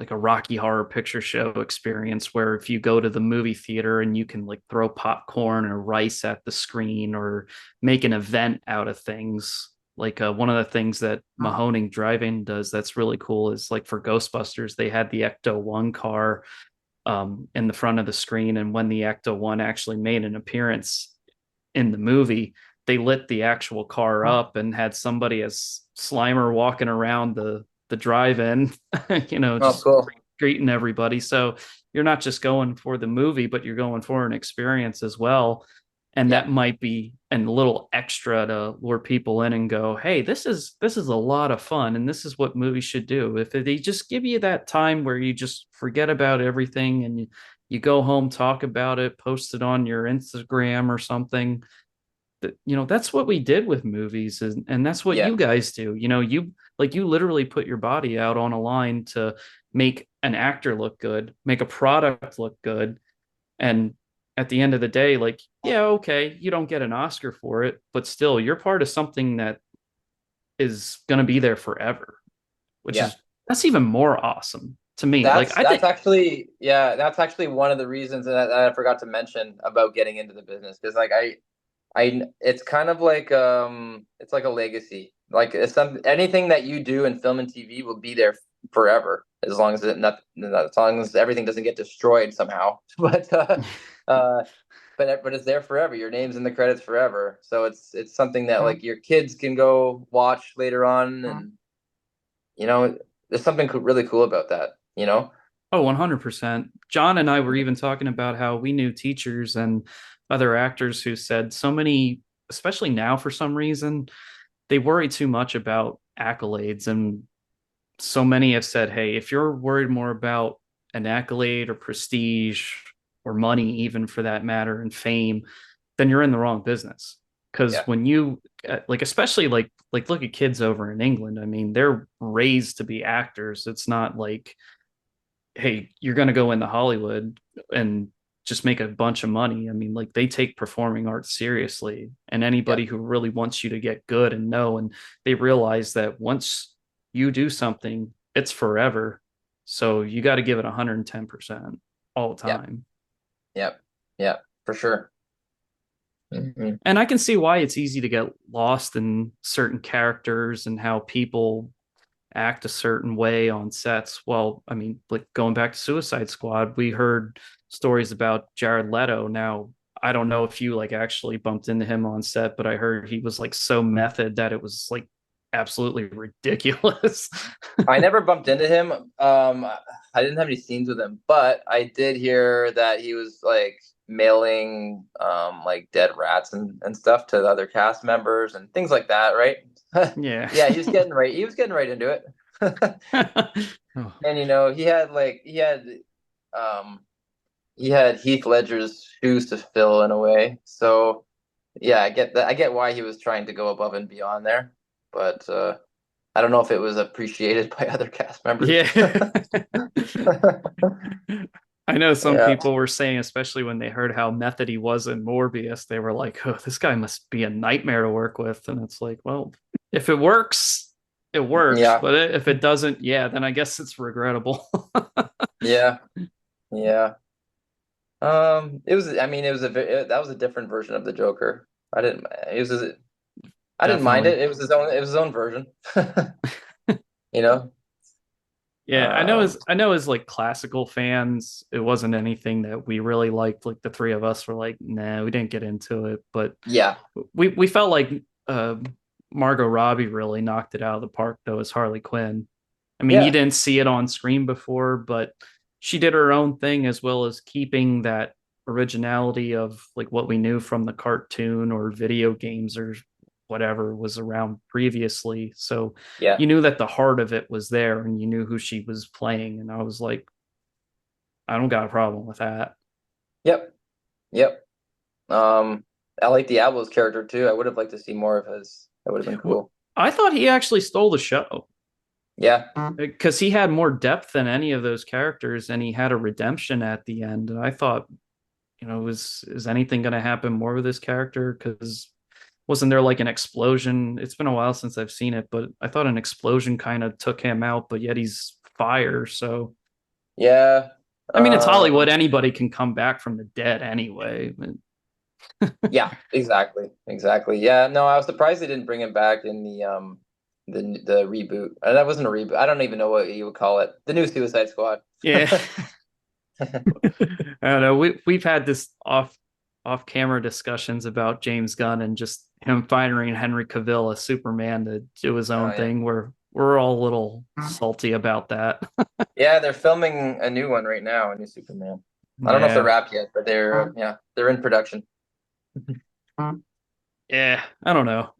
like a Rocky Horror Picture Show experience where if you go to the movie theater and you can like throw popcorn or rice at the screen or make an event out of things. Like one of the things that Mahoning Drive-In does that's really cool is like for Ghostbusters, they had the Ecto One car in the front of the screen, and when the Ecto One actually made an appearance in the movie, they lit the actual car up and had somebody as Slimer walking around the drive-in, Oh, just cool. greeting everybody. So you're not just going for the movie, but you're going for an experience as well. And Yeah. that might be a little extra to lure people in and go, hey, this is a lot of fun, and this is what movies should do. If they just give you that time where you just forget about everything and you go home, talk about it, post it on your Instagram or something, that's what we did with movies, and that's what Yeah. you guys do. You literally put your body out on a line to make an actor look good, make a product look good, and at the end of the day, like, yeah, okay, you don't get an Oscar for it, but still you're part of something that is going to be there forever, which Yeah. is that's even more awesome to me. Like, That's I that's think, actually yeah, that's actually one of the reasons that I forgot to mention about getting into the business, because like it's kind of like it's like a legacy. Like it's anything that you do in film and TV will be there forever, as long as as long as everything doesn't get destroyed somehow. Uh but it's there forever. Your name's in the credits forever. So it's something that like your kids can go watch later on, and you know there's something really cool about that. oh, 100%. John and I were even talking about how we knew teachers and other actors who said so many, especially now for some reason, they worry too much about accolades. And so many have said, hey, if you're worried more about an accolade or prestige or money, even for that matter, and fame, then you're in the wrong business. Because Yeah. when you like, especially like look at kids over in England. I mean, they're raised to be actors. It's not like, hey, you're going to go into Hollywood and just make a bunch of money. I mean, like they take performing arts seriously, and Yeah. anybody who really wants you to get good and know, and they realize that once you do something, it's forever. So you got to give it 110% all the Yeah. time. Yeah. Yeah. For sure. Mhm. And I can see why it's easy to get lost in certain characters and how people act a certain way on sets. Well, I mean, like going back to Suicide Squad, we heard stories about Jared Leto. Now, I don't know if you like actually bumped into him on set, but I heard he was like so method that it was like absolutely ridiculous. I never bumped into him. I didn't have any scenes with him, but I did hear that he was like mailing like dead rats and stuff to the other cast members and things like that, right? Yeah. Yeah, he was getting right into it. Oh, And um he had Heath Ledger's shoes to fill in a way. So yeah, I get that. I get why he was trying to go above and beyond there, but I don't know if it was appreciated by other cast members. yeah. I know some Yeah. people were saying, especially when they heard how method he was in Morbius, they were like, oh, this guy must be a nightmare to work with. And it's like, well, if it works, it works. Yeah. But if it doesn't, yeah, then I guess it's regrettable. Yeah. Yeah. It was. I mean, that was a different version of the Joker. I didn't. I didn't mind Definitely. it. It was his own. It was his own version. You know. Yeah, Um. I know as like classical fans, it wasn't anything that we really liked. Like the three of us were like, nah, we didn't get into it. But Yeah. we felt like uh Margot Robbie really knocked it out of the park though as Harley Quinn. I mean, you Yeah. didn't see it on screen before, but she did her own thing as well as keeping that originality of like what we knew from the cartoon or video games or whatever was around previously. So Yeah. you knew that the heart of it was there and you knew who she was playing. And I was like, I don't got a problem with that. Yep. Yep. Um. I like Diablo's character too. I would have liked to see more of his. That would have been cool. I thought he actually stole the show Yeah. because he had more depth than any of those characters and he had a redemption at the end. And I thought, is anything going to happen more with this character? Because wasn't there like an explosion? It's been a while since I've seen it, but I thought an explosion kind of took him out, but yet he's fire. So Yeah. I mean, it's Um, Hollywood. Anybody can come back from the dead anyway. yeah, exactly. Exactly. Yeah, no, I was surprised they didn't bring him back in the reboot. That wasn't a reboot. I don't even know what you would call it. The new Suicide Squad. Yeah. I don't know. We've had this off camera discussions about James Gunn and just him firing Henry Cavill as Superman to do his Oh own yeah. thing. We're all a little salty about that. Yeah, they're filming a new one right now, a new Superman. I don't know if they're Yeah. wrapped yet, but they're in production. Yeah. I don't know.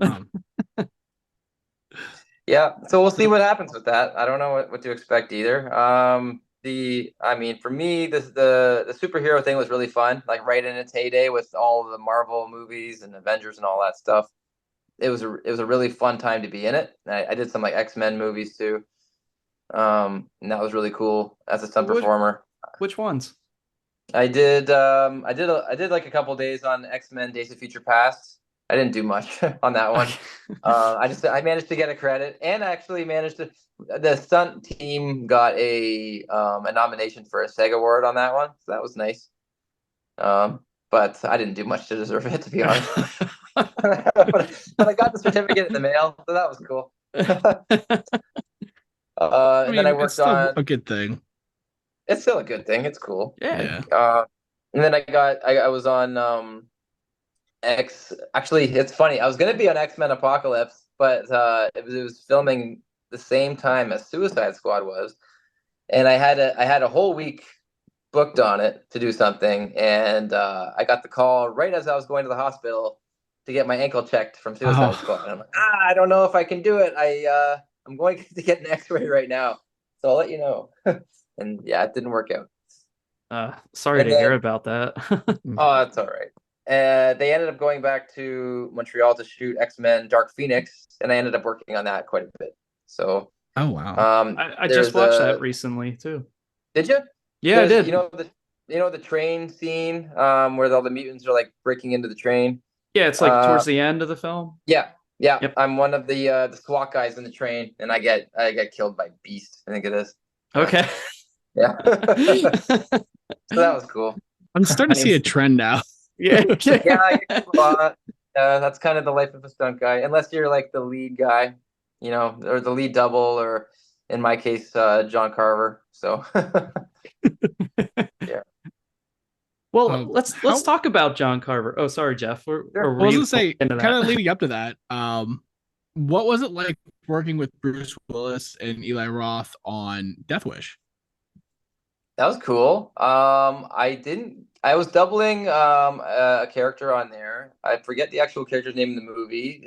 Yeah, so we'll see what happens with that. I don't know what to expect either. I mean, for me, the superhero thing was really fun. Like right in its heyday with all the Marvel movies and Avengers and all that stuff. It was a really fun time to be in it. I did some like X-Men movies too. And that was really cool as a stunt which, performer. which ones? I did like a couple days on X-Men Days of Future Past. I didn't do much on that one. Okay. I managed to get a credit and actually managed to the stunt team got a nomination for a SEG award on that one. So that was nice. But I didn't do much to deserve it, to be honest. but I got the certificate in the mail, so that was cool. I And then I mean, it's worked still on. a good thing. It's still a good thing. It's cool. Yeah. Yeah. And then I was on Actually, it's funny. I was gonna be on X-Men Apocalypse, but it was filming the same time as Suicide Squad was, and I had a whole week booked on it to do something, and I got the call right as I was going to the hospital to get my ankle checked from Suicide Oh, Squad. And I'm like, I don't know if I can do it. I'm going to get an X-ray right now, so I'll let you know. And yeah, it didn't work out. Sorry And to hear then about that. Oh, that's all right. They ended up going back to Montreal to shoot X-Men Dark Phoenix, and I ended up working on that quite a bit. So, oh wow. I just there's watched that a. recently too. Did you? Yeah, I There's did. the train scene where all the mutants are like breaking into the train. Yeah, it's like Uh, towards the end of the film. yeah, yeah. Yep. I'm one of the SWAT guys in the train, and I get killed by Beast. I think it is. Okay. Yeah. So that was cool. I'm starting I to mean, see a trend now. Yeah. yeah, I get killed a lot. That's kind of the life of a stunt guy, unless you're like the lead guy, or the lead double, or in my case, John Carver. So, yeah, Well, let's How talk about John Carver. Oh, sorry, Jeff. Or sure. were I was you gonna going say, into kind of that? leading up to that, what was it like working with Bruce Willis and Eli Roth on Death Wish? That was cool. I didn't. I was doubling a character on there. I forget the actual character's name in the movie.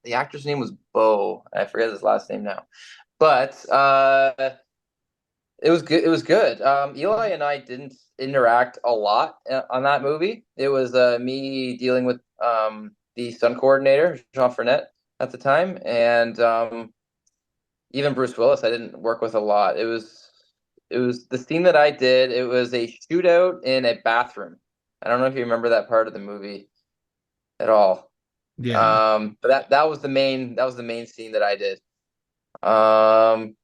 The actor's name was Bo. I forget his last name now. But it was good. It was good. Eli and I didn't interact a lot on that movie. It was me dealing with the stunt coordinator, Jean Fournette, at the time, and even Bruce Willis. I didn't work with a lot. It was the scene that I did. It was a shootout in a bathroom. I don't know if you remember that part of the movie at all. Yeah. But that was the main scene that I did. Um,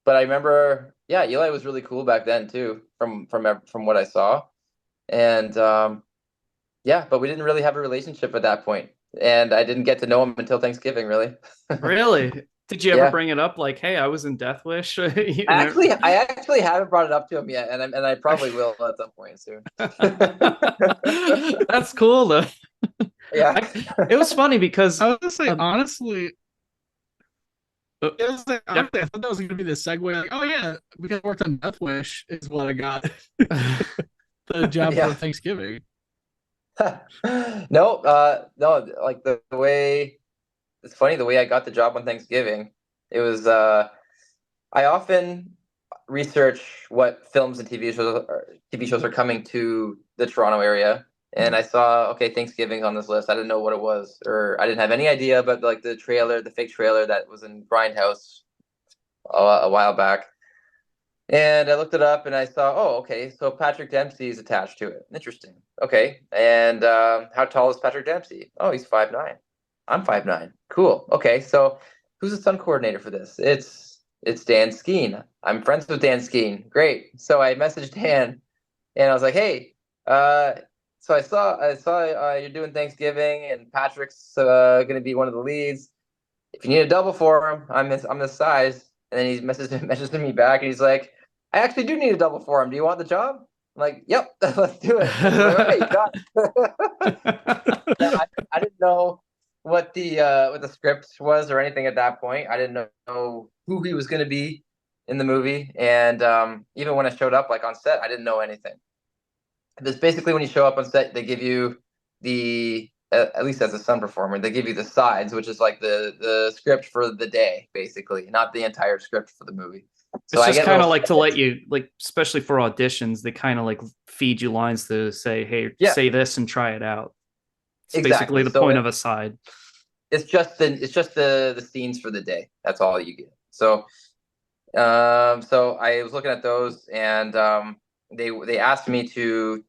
but I remember, yeah, Eli was really cool back then too, from what I saw, and yeah, but we didn't really have a relationship at that point, and I didn't get to know him until Thanksgiving, really. Really? Did you ever Yeah, bring it up like, "Hey, I was in Death Wish"? I actually haven't brought it up to him yet, and I probably will at some point soon. That's cool though. Yeah. It was funny because I was gonna say um, honestly, uh, yeah. I thought that was gonna be the segue. Like, oh yeah, because I worked on Death Wish is what I got the job for Yeah. Thanksgiving. No, like the way it's funny the way I got the job on Thanksgiving. It was I often research what films and TV shows are coming to the Toronto area, and I saw okay Thanksgiving's on this list. I didn't know what it was, or I didn't have any idea, but like the fake trailer that was in Grindhouse a while back. And I looked it up and I saw, oh, okay, so Patrick Dempsey is attached to it. Interesting. Okay. And how tall is Patrick Dempsey? Oh, he's 5'9". I'm 5'9". Cool. Okay. So who's the stunt coordinator for this? it's Dan Skeen. I'm friends with Dan Skeen. Great. So I messaged Dan and I was like, hey, so I saw you're doing Thanksgiving and Patrick's going to be one of the leads. If you need a double for him, I'm this size. And then he messages me back and he's like, I actually do need a double for him. Do you want the job? I'm like, yep, let's do it. And he's like, okay, you got it. Now, I didn't know what the script was or anything at that point. I didn't know who he was going to be in the movie, and even when I showed up like on set, I didn't know anything. Because basically, when you show up on set, they give you the at least as a stunt performer, they give you the sides, which is like the script for the day, basically, not the entire script for the movie. So It's I just get kind little of like to snippets. let you, like, especially for auditions, they kind of like feed you lines to say, hey, Yeah, say this and try it out. It's basically exactly. the So point of a side. it's just the scenes for the day. That's all you get. So I was looking at those, and they asked me to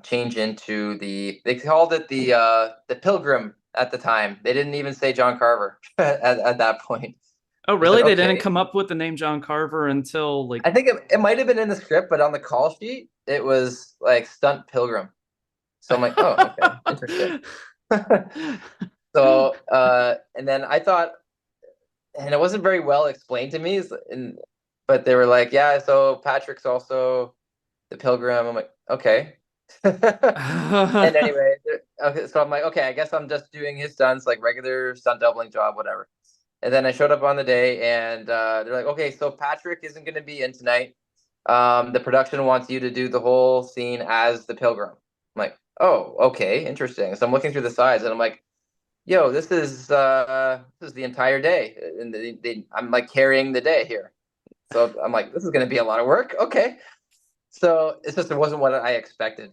change into they called it the Pilgrim at the time. They didn't even say John Carver at that point. Oh, I was really? like, They didn't okay. come up with the name John Carver until like, I think it might have been in the script, but on the call sheet it was like Stunt Pilgrim. So I'm like, oh, okay, interesting. So and then I thought, and it wasn't very well explained to me, but they were like, yeah, so Patrick's also the Pilgrim. I'm like, okay. And anyway, okay, so I'm like, okay, I guess I'm just doing his stunts, like regular stunt doubling job, whatever. And then I showed up on the day, and they're like, okay, so Patrick isn't going to be in tonight. The production wants you to do the whole scene as the Pilgrim. I'm like, oh, okay, interesting. So I'm looking through the sides, and I'm like, yo, this is the entire day, and I'm like carrying the day here. So I'm like, this is going to be a lot of work. Okay. So it's just it wasn't what I expected,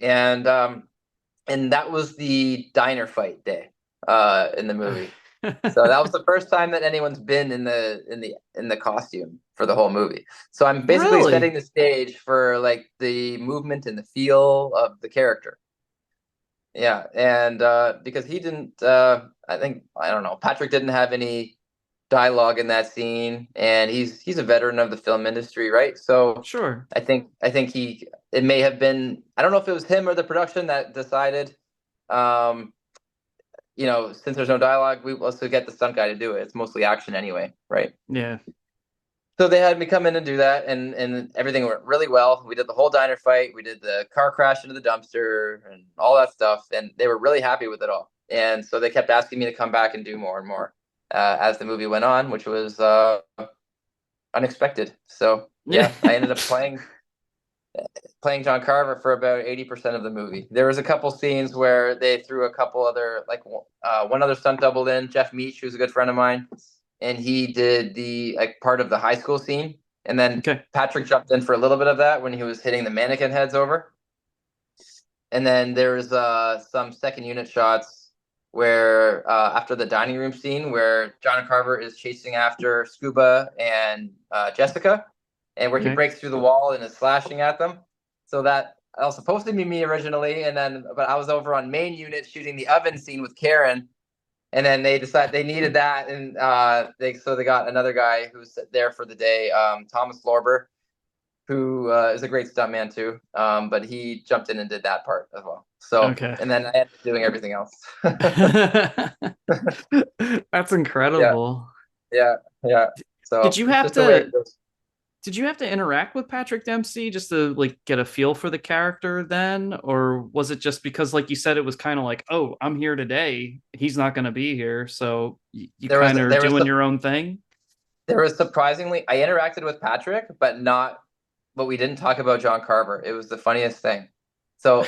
and that was the diner fight day in the movie. So that was the first time that anyone's been in the costume for the whole movie. So I'm basically setting really? the stage for like the movement and the feel of the character. Yeah, and because he didn't, I don't know, Patrick didn't have any dialogue in that scene, and he's a veteran of the film industry, right? So Sure. I think it may have been, I don't know if it was him or the production that decided, um, since there's no dialogue, we let's get the stunt guy to do it. It's mostly action anyway, right? Yeah. So they had me come in and do that, and everything went really well. We did the whole diner fight. We did the car crash into the dumpster and all that stuff, and they were really happy with it all. And so they kept asking me to come back and do more and more as the movie went on, which was unexpected. So Yeah. yeah, I ended up playing John Carver for about 80% of the movie. There was a couple scenes where they threw a couple other, like one other stunt double in, Jeff Meach, who's a good friend of mine, and he did the like part of the high school scene. And then Okay. Patrick jumped in for a little bit of that when he was hitting the mannequin heads over. And then there's some second unit shots where after the dining room scene where John Carver is chasing after Scuba and Jessica, and where he Okay. breaks through the wall and is slashing at them. So that was supposed to be me originally, but I was over on main unit shooting the oven scene with Karen, and then they decided they needed that, and they got another guy who's there for the day, Thomas Lorber, who is a great stuntman too. But he jumped in and did that part as well. So, Okay. and then I ended up doing everything else. That's Yeah, incredible. yeah, yeah. Did So you it's have just the way it to goes. did you have to interact with Patrick Dempsey just to like get a feel for the character then? Or was it just because like you said it was kind of like, oh, I'm here today. He's not gonna be here. So you There was kind of are there was doing your own thing? there was surprisingly, I interacted with Patrick, but not. But we didn't talk about John Carver. It was the funniest thing. So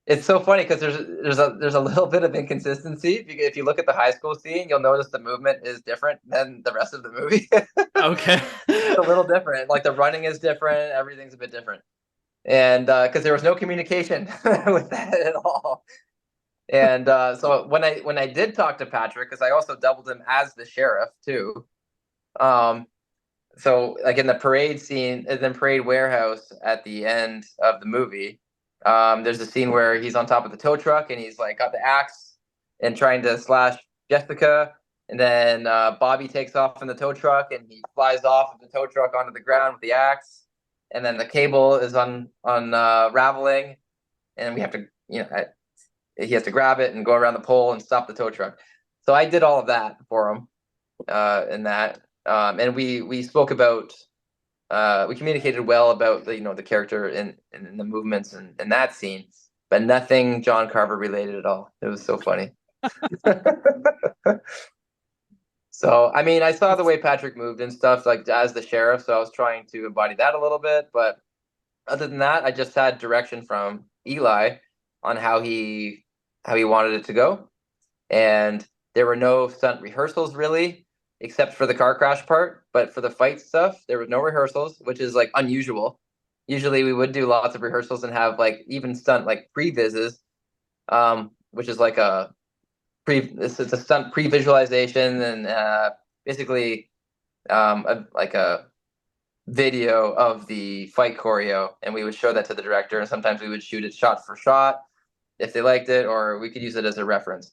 it's so funny because there's a little bit of inconsistency. If you look at the high school scene, you'll notice the movement is different than the rest of the movie. Okay. It's a little different. Like the running is different. Everything's a bit different. And because there was no communication with that at all. And so when I did talk to Patrick, because I also doubled him as the sheriff too. Um, so like in the parade scene, in the parade warehouse at the end of the movie, there's a scene where he's on top of the tow truck and he's like got the axe and trying to slash Jessica, And then Bobby takes off in the tow truck, and he flies off of the tow truck onto the ground with the axe. And then the cable is unraveling, and we have to, he has to grab it and go around the pole and stop the tow truck. So I did all of that for him, in that, and we spoke about, we communicated well about the character in the movements and in that scene, but nothing John Carver related at all. It was so funny. So, I mean, I saw the way Patrick moved and stuff like as the sheriff, so I was trying to embody that a little bit. But other than that, I just had direction from Eli on how he wanted it to go, and there were no stunt rehearsals really, except for the car crash part. But for the fight stuff, there was no rehearsals, which is like unusual. Usually, we would do lots of rehearsals and have like even stunt like pre-vises, which is like it's a stunt pre-visualization and basically like a video of the fight choreo, and we would show that to the director, and sometimes we would shoot it shot for shot if they liked it, or we could use it as a reference.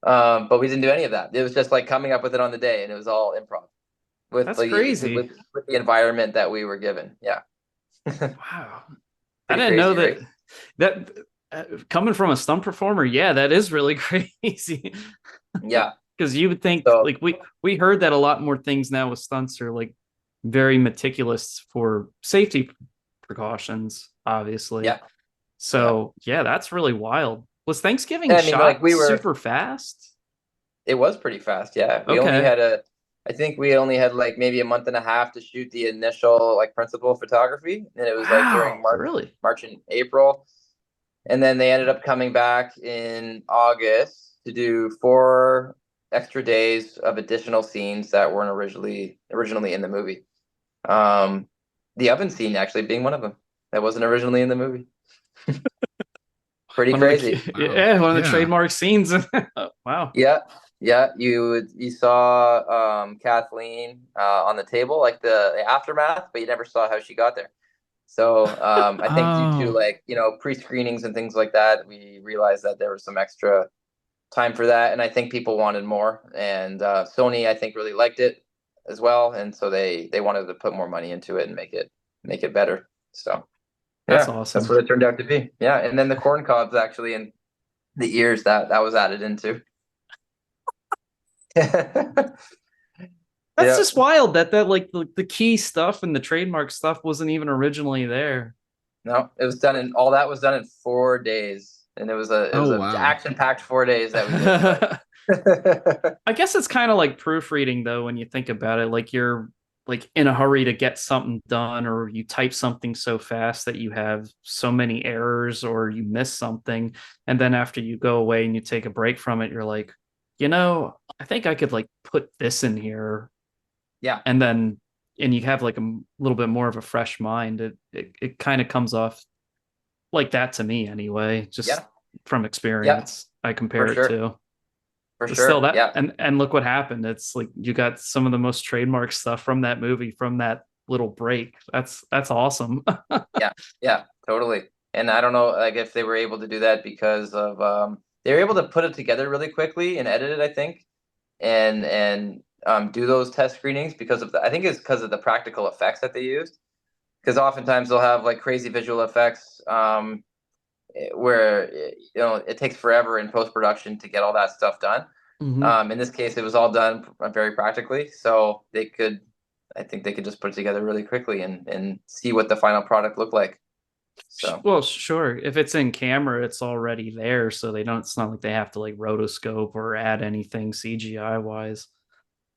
But we didn't do any of that. It was just like coming up with it on the day, and it was all improv with That's crazy. with the environment that we were given. Yeah. Wow. I Pretty didn't know crazy, right? that coming from a stunt performer, yeah, that is really crazy. Yeah. Because you would think So like we heard that a lot more things now with stunts are like very meticulous for safety precautions, obviously. yeah, So yeah, that's really wild. Was Thanksgiving and I mean, like shot super fast? it was pretty fast. Yeah, Okay. I think we only had like maybe a month and a half to shoot the initial like principal photography, and it was like during Wow, really? March and April, and then they ended up coming back in August to do 4 extra days of additional scenes that weren't originally in the movie. The oven scene actually being one of them that wasn't originally in the movie. Pretty One of crazy. the Wow. yeah, one of the Yeah. trademark scenes. Wow. Yeah, yeah. You saw Kathleen on the table, like the aftermath, but you never saw how she got there. So I think due to Oh, like pre-screenings and things like that, we realized that there was some extra time for that, and I think people wanted more. And Sony, I think, really liked it as well, and so they wanted to put more money into it and make it better. So that's yeah, that's awesome. what it turned out to be. Yeah, and then the corn cobs actually in the ears that was added into. That's Yeah. just wild that like the key stuff and the trademark stuff wasn't even originally there. No, it was done in all that was done in 4 days, and it was Oh a wow. action-packed 4 days that we did. I guess it's kind of like proofreading though when you think about it. Like you're like in a hurry to get something done, or you type something so fast that you have so many errors or you miss something. And then after you go away and you take a break from it, you're like, I think I could like put this in here. Yeah, And then and you have like a little bit more of a fresh mind. It kind of comes off like that to me anyway, just yeah, from yeah, experience I for compare it sure, to. for But still sure. that Yeah, and look what happened. It's like you got some of the most trademark stuff from that movie from that little break. That's awesome. yeah, yeah, totally. And I don't know, like if they were able to do that because of they were able to put it together really quickly and edit it, I think, and do those test screenings because of I think it's because of the practical effects that they used. Because oftentimes they'll have like crazy visual effects where it takes forever in post production to get all that stuff done. Hmm. In this case, it was all done very practically, so I think they could just put it together really quickly and see what the final product looked like. So Well, sure. If it's in camera, it's already there, so they don't. It's not like they have to like rotoscope or add anything CGI wise.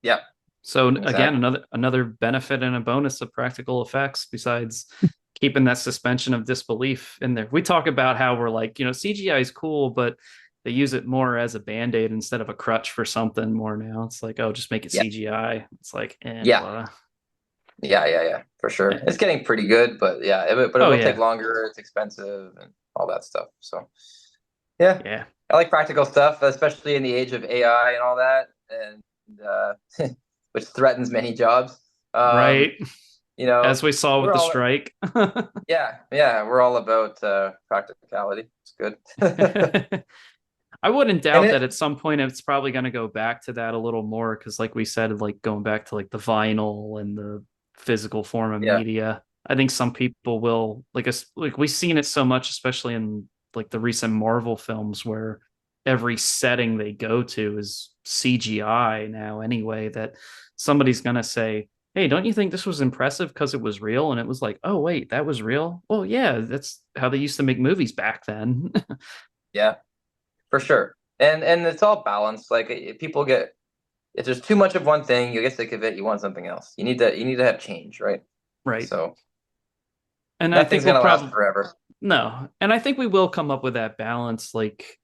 yeah, So again, exactly. another benefit and a bonus of practical effects besides keeping that suspension of disbelief in there. We talk about how we're like, CGI is cool, but they use it more as a band-aid instead of a crutch for something more now. It's like, oh, just make it Yeah, CGI. It's like, yeah, blah. yeah, for sure. It's getting pretty good, but yeah, but it Oh will take yeah. longer. It's expensive and all that stuff. So yeah, Yeah. I like practical stuff, especially in the age of AI and all that, and uh, which threatens many jobs. Um, Right. you know, As we saw with we're the all strike. yeah, we're all about practicality. It's good. I wouldn't And doubt that it, at some point it's probably going to go back to that a little more because, like we said, like going back to like the vinyl and the physical form of yeah, media. I think some people will like us like we've seen it so much, especially in like the recent Marvel films where every setting they go to is CGI now anyway, that somebody's going to say, hey, don't you think this was impressive because it was real? And it was like, oh, wait, that was real? Well, yeah, that's how they used to make movies back then. yeah, for sure. And it's all balanced. Like people get if there's too much of one thing, you get sick of it. You want something else. You need to have change, right? Right. So And I think nothing's we'll gonna last probably forever. no, and I think we will come up with that balance, like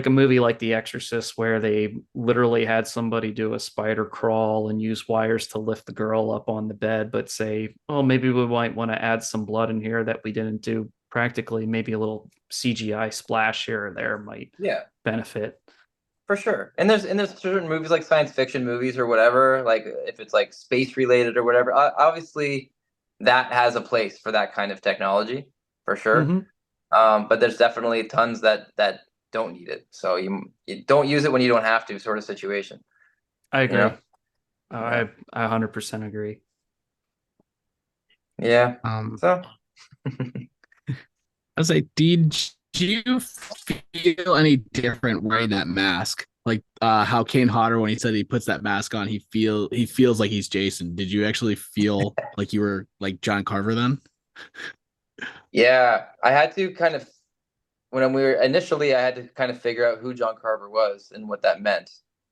a movie like The Exorcist, where they literally had somebody do a spider crawl and use wires to lift the girl up on the bed, but say, oh, maybe we might want to add some blood in here that we didn't do practically. Maybe a little CGI splash here or there might Yeah, benefit. for sure. And there's certain movies like science fiction movies or whatever, like if it's like space related or whatever. Obviously, that has a place for that kind of technology, for sure. Mm-hmm. But there's definitely tons that don't need it. So you don't use it when you don't have to, sort of situation. I You know? agree. Yeah. I 100% agree. Yeah. Um, So I was like, did you feel any different wearing that mask? Like how Kane Hodder, when he said he puts that mask on, he feels like he's Jason. Did you actually feel like you were like John Carver then? yeah, I had to kind of when we were initially, I had to kind of figure out who John Carver was and what that meant.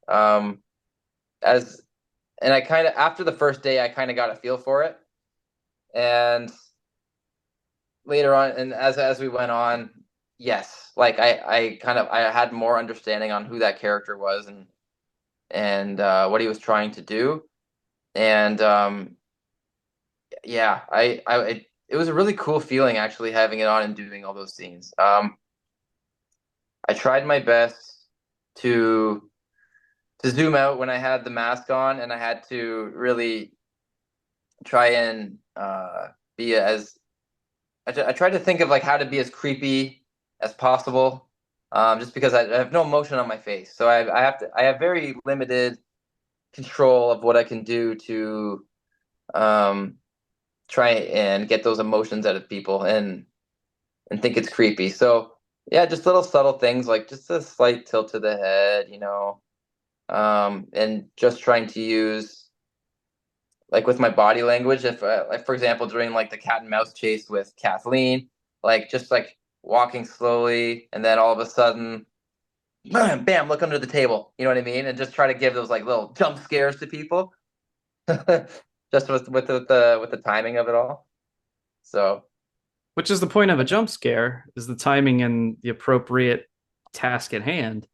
Um, as and I kind of after the first day, I kind of got a feel for it, and later on, and as we went on, yes, like I had more understanding on who that character was and what he was trying to do, and yeah, it was a really cool feeling actually having it on and doing all those scenes. I tried my best to zoom out when I had the mask on, and I had to really try and be as I tried to think of like how to be as creepy as possible, just because I have no emotion on my face, so I have very limited control of what I can do to um, try and get those emotions out of people and think it's creepy. So yeah, just little subtle things like just a slight tilt to the head, and just trying to use like with my body language. If like for example during like the cat and mouse chase with Kathleen, like just like walking slowly, and then all of a sudden, bam, bam, look under the table. You know what I mean? And just try to give those like little jump scares to people, just with the timing of it all. So Which is the point of a jump scare, is the timing and the appropriate task at hand.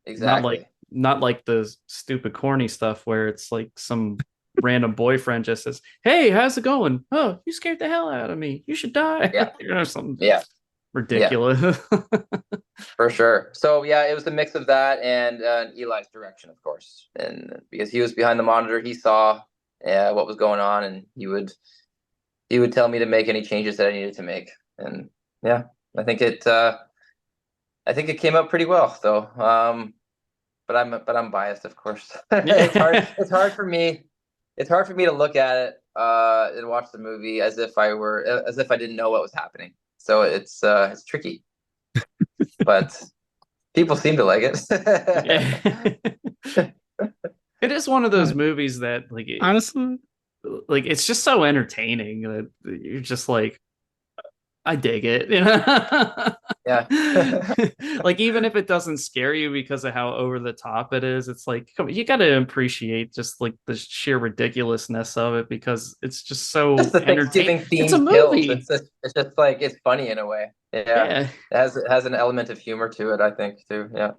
Not like exactly. not like the stupid corny stuff where it's like some random boyfriend just says, "Hey, how's it going? Oh, you scared the hell out of me. You should die." Yeah, Something yeah, yeah, ridiculous. for sure. So yeah, it was a mix of that and Eli's direction, of course, and because he was behind the monitor, he saw what was going on, and he would tell me to make any changes that I needed to make. And yeah, I think it I think it came out pretty well though. But I'm biased, of course. Yeah. It's hard for me. It's hard for me to look at it and watch the movie as if I didn't know what was happening. So it's tricky, but people seem to like Yeah. it. It is one of those Uh, movies that honestly, like it's just so entertaining that you're just like, I dig it, you know. Yeah. Like even if it doesn't scare you because of how over the top it is, it's like come on, you got to appreciate just like the sheer ridiculousness of it because it's just Just so the entertaining. Thanksgiving It's a themed kills. movie. It's just like it's funny in a way. Yeah. Yeah. It has an element of humor to it, I think, too. Yeah.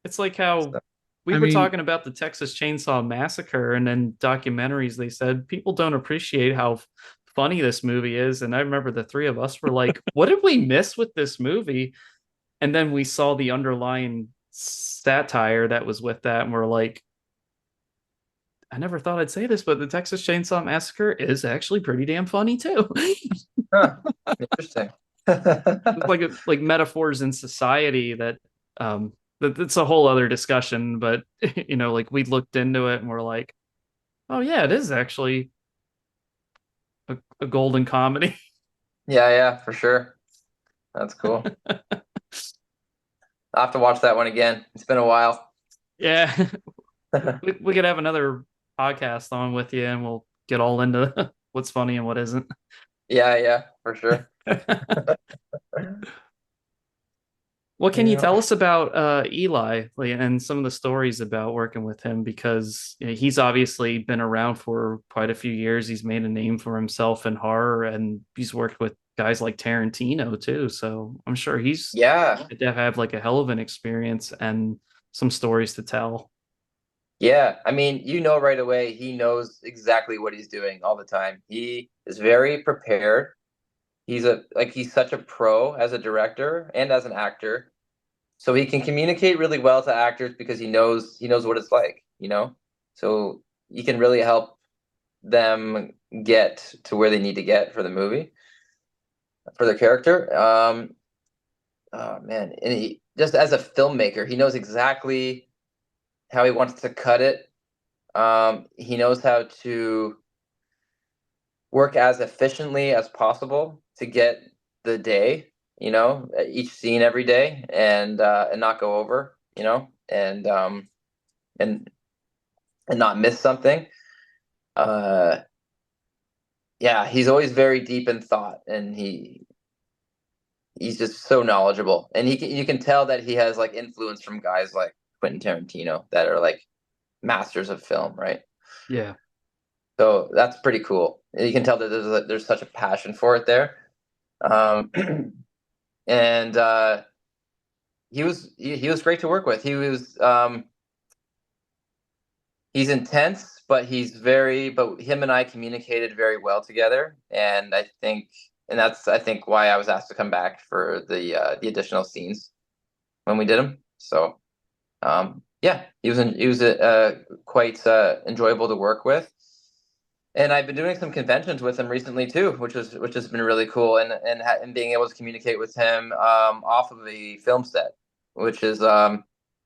It's like how So, we I were mean, talking about the Texas Chainsaw Massacre, and then documentaries, they said people don't appreciate how funny this movie is. And I remember the three of us were like, what did we miss with this movie? And then we saw the underlying satire that was with that, and we're like, I never thought I'd say this, but the Texas Chainsaw Massacre is actually pretty damn funny too. huh. Interesting. Like metaphors in society that That's a whole other discussion, but like we looked into it and we're like, oh yeah, it is actually a golden comedy. Yeah, yeah, for sure. That's cool. I'll have to watch that one again. It's been a while. Yeah, we could have another podcast on with you, and we'll get all into what's funny and what isn't. Yeah, yeah, for sure. What can you Yeah. tell us about Eli, like, and some of the stories about working with him? Because he's obviously been around for quite a few years. He's made a name for himself in horror, and he's worked with guys like Tarantino too. So I'm sure he's Yeah. to have like a hell of an experience and some stories to tell. Yeah. I mean, right away, he knows exactly what he's doing all the time. He is very prepared. He's such a pro as a director and as an actor. So he can communicate really well to actors because he knows what it's like. So he can really help them get to where they need to get for the movie, for their character. Oh man, and he just as a filmmaker, he knows exactly how he wants to cut it. He knows how to work as efficiently as possible to get the day, each scene every day, and not go over, and and not miss something. Uh, yeah, he's always very deep in thought, and he's just so knowledgeable, and you can tell that he has like influence from guys like Quentin Tarantino that are like masters of film, right? Yeah. So that's pretty cool. You can tell that there's such a passion for it there. Um, and he was great to work with. He's intense, but him and I communicated very well together, and that's I think why I was asked to come back for the additional scenes when we did them. So yeah, he was quite enjoyable to work with. And I've been doing some conventions with him recently too, which has been really cool, and being able to communicate with him off of the film set, which is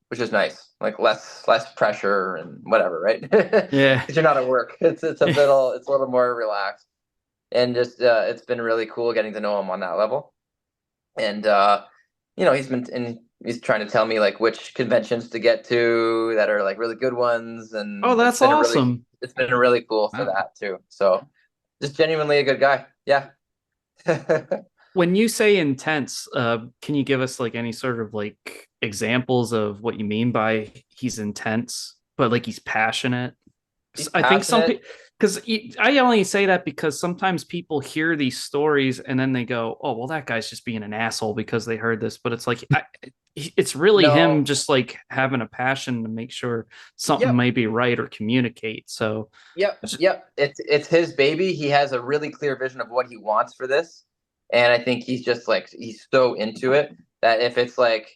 which is nice, like less pressure and whatever, right? Yeah. Because you're not at work. It's a little more relaxed, and just it's been really cool getting to know him on that level. And he's trying to tell me like which conventions to get to that are like really good ones, Oh, and that's awesome. it's been really cool for Wow. that too. So just genuinely a good guy. Yeah. When you say intense, can you give us like any sort of like examples of what you mean by he's intense, but like he's passionate? He's I think some passionate. people, because I only say that because sometimes people hear these stories and then they go, "Oh, well, that guy's just being an asshole because they heard this." But it's like, it's really him No. just like having a passion to make sure something Yep. may be right or communicate. So, Yep. Yep. It's his baby. He has a really clear vision of what he wants for this. And I think he's so into it that if it's like,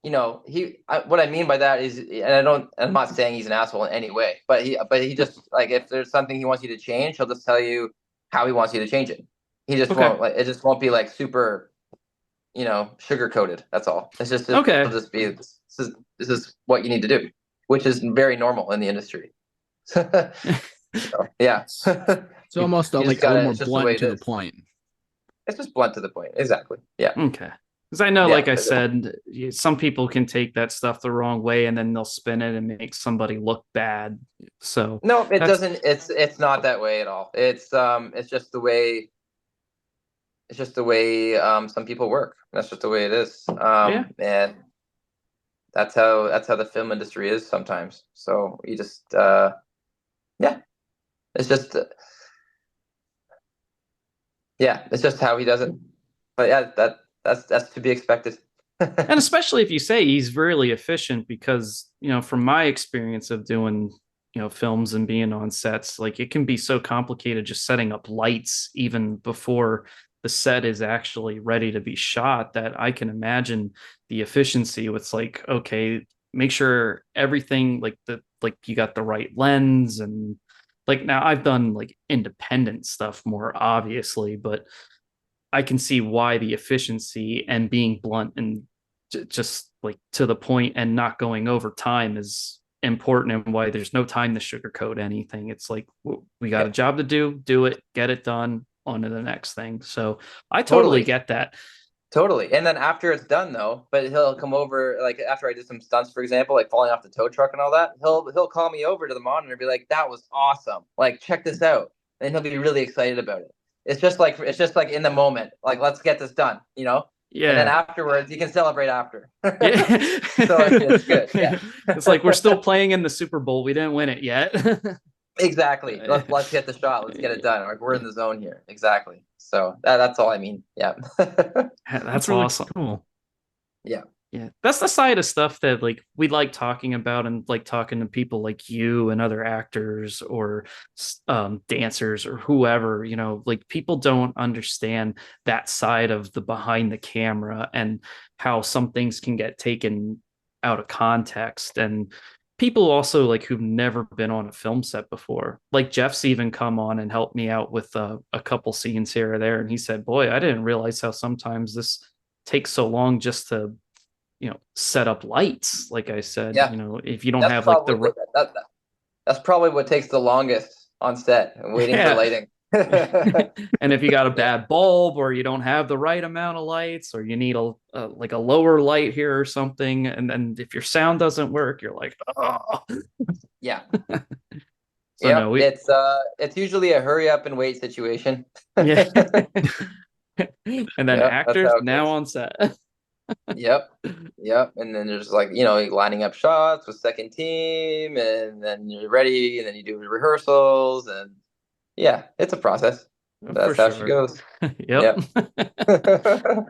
what I mean by that is, and I'm not saying he's an asshole in any way, but he just like, if there's something he wants you to change, he'll just tell you how he wants you to change it. He just okay, won't like, it just won't be like super, sugar coated. That's all. okay. It'll just be, this is what you need to do, which is very normal in the industry. So, yeah. It's almost You just like a little gotta, more it's just the blunt way and it to the is. point. It's just blunt to the point. Exactly. Yeah. Okay. Because I know, Yeah. like I said, some people can take that stuff the wrong way and then they'll spin it and make somebody look bad. So No, it that's doesn't. It's not that way at all. It's just the way some people work. That's just the way it is. yeah. And that's how the film industry is sometimes. So you just yeah, it's just yeah, it's just how he does it. But yeah, that's to be expected. And especially if you say he's really efficient, because, from my experience of doing, films and being on sets, like it can be so complicated just setting up lights even before the set is actually ready to be shot that I can imagine the efficiency with like, okay, make sure everything like you got the right lens and like now I've done like independent stuff more obviously, but I can see why the efficiency and being blunt and just like to the point and not going over time is important, and why there's no time to sugarcoat anything. It's like we got a Yep. job to do it, get it done, on to the next thing. So I totally Totally. get that. Totally. And then after it's done though, but he'll come over, like after I did some stunts, for example, like falling off the tow truck and all that, he'll call me over to the monitor and be like, "That was awesome. Like, check this out." And he'll be really excited about it. It's just like in the moment, like let's get this done, you know? And then Yeah. afterwards you can celebrate after. Yeah. So it's good. Yeah. It's like we're still playing in the Super Bowl. We didn't win it yet. Exactly. Let's get the shot. Let's get it done. Like we're in the zone here. Exactly. So that's all I mean. Yeah. That's really awesome. cool. Yeah. Yeah, that's the side of stuff that like we like talking about, and like talking to people like you and other actors or dancers or whoever, like people don't understand that side of the behind the camera, and how some things can get taken out of context. And people also like who've never been on a film set before, like Jeff's even come on and helped me out with a couple scenes here or there, and he said, boy, I didn't realize how sometimes this takes so long just to set up lights. Like I said, Yeah. if you don't That's have like probably that's probably what takes the longest on set, waiting for yeah. lighting. And if you got a Yeah. bad bulb, or you don't have the right amount of lights, or you need like a lower light here or something, and then if your sound doesn't work, you're like, oh. Yeah. So no, Yep. It's usually a hurry up and wait situation. yeah. And then Yep, that's actors how it now goes. on set. Yep. Yep. And then there's like, lining up shots with second team, and then you're ready, and then you do rehearsals, and yeah, it's a process. For That's how she sure. goes. Yep. Yep.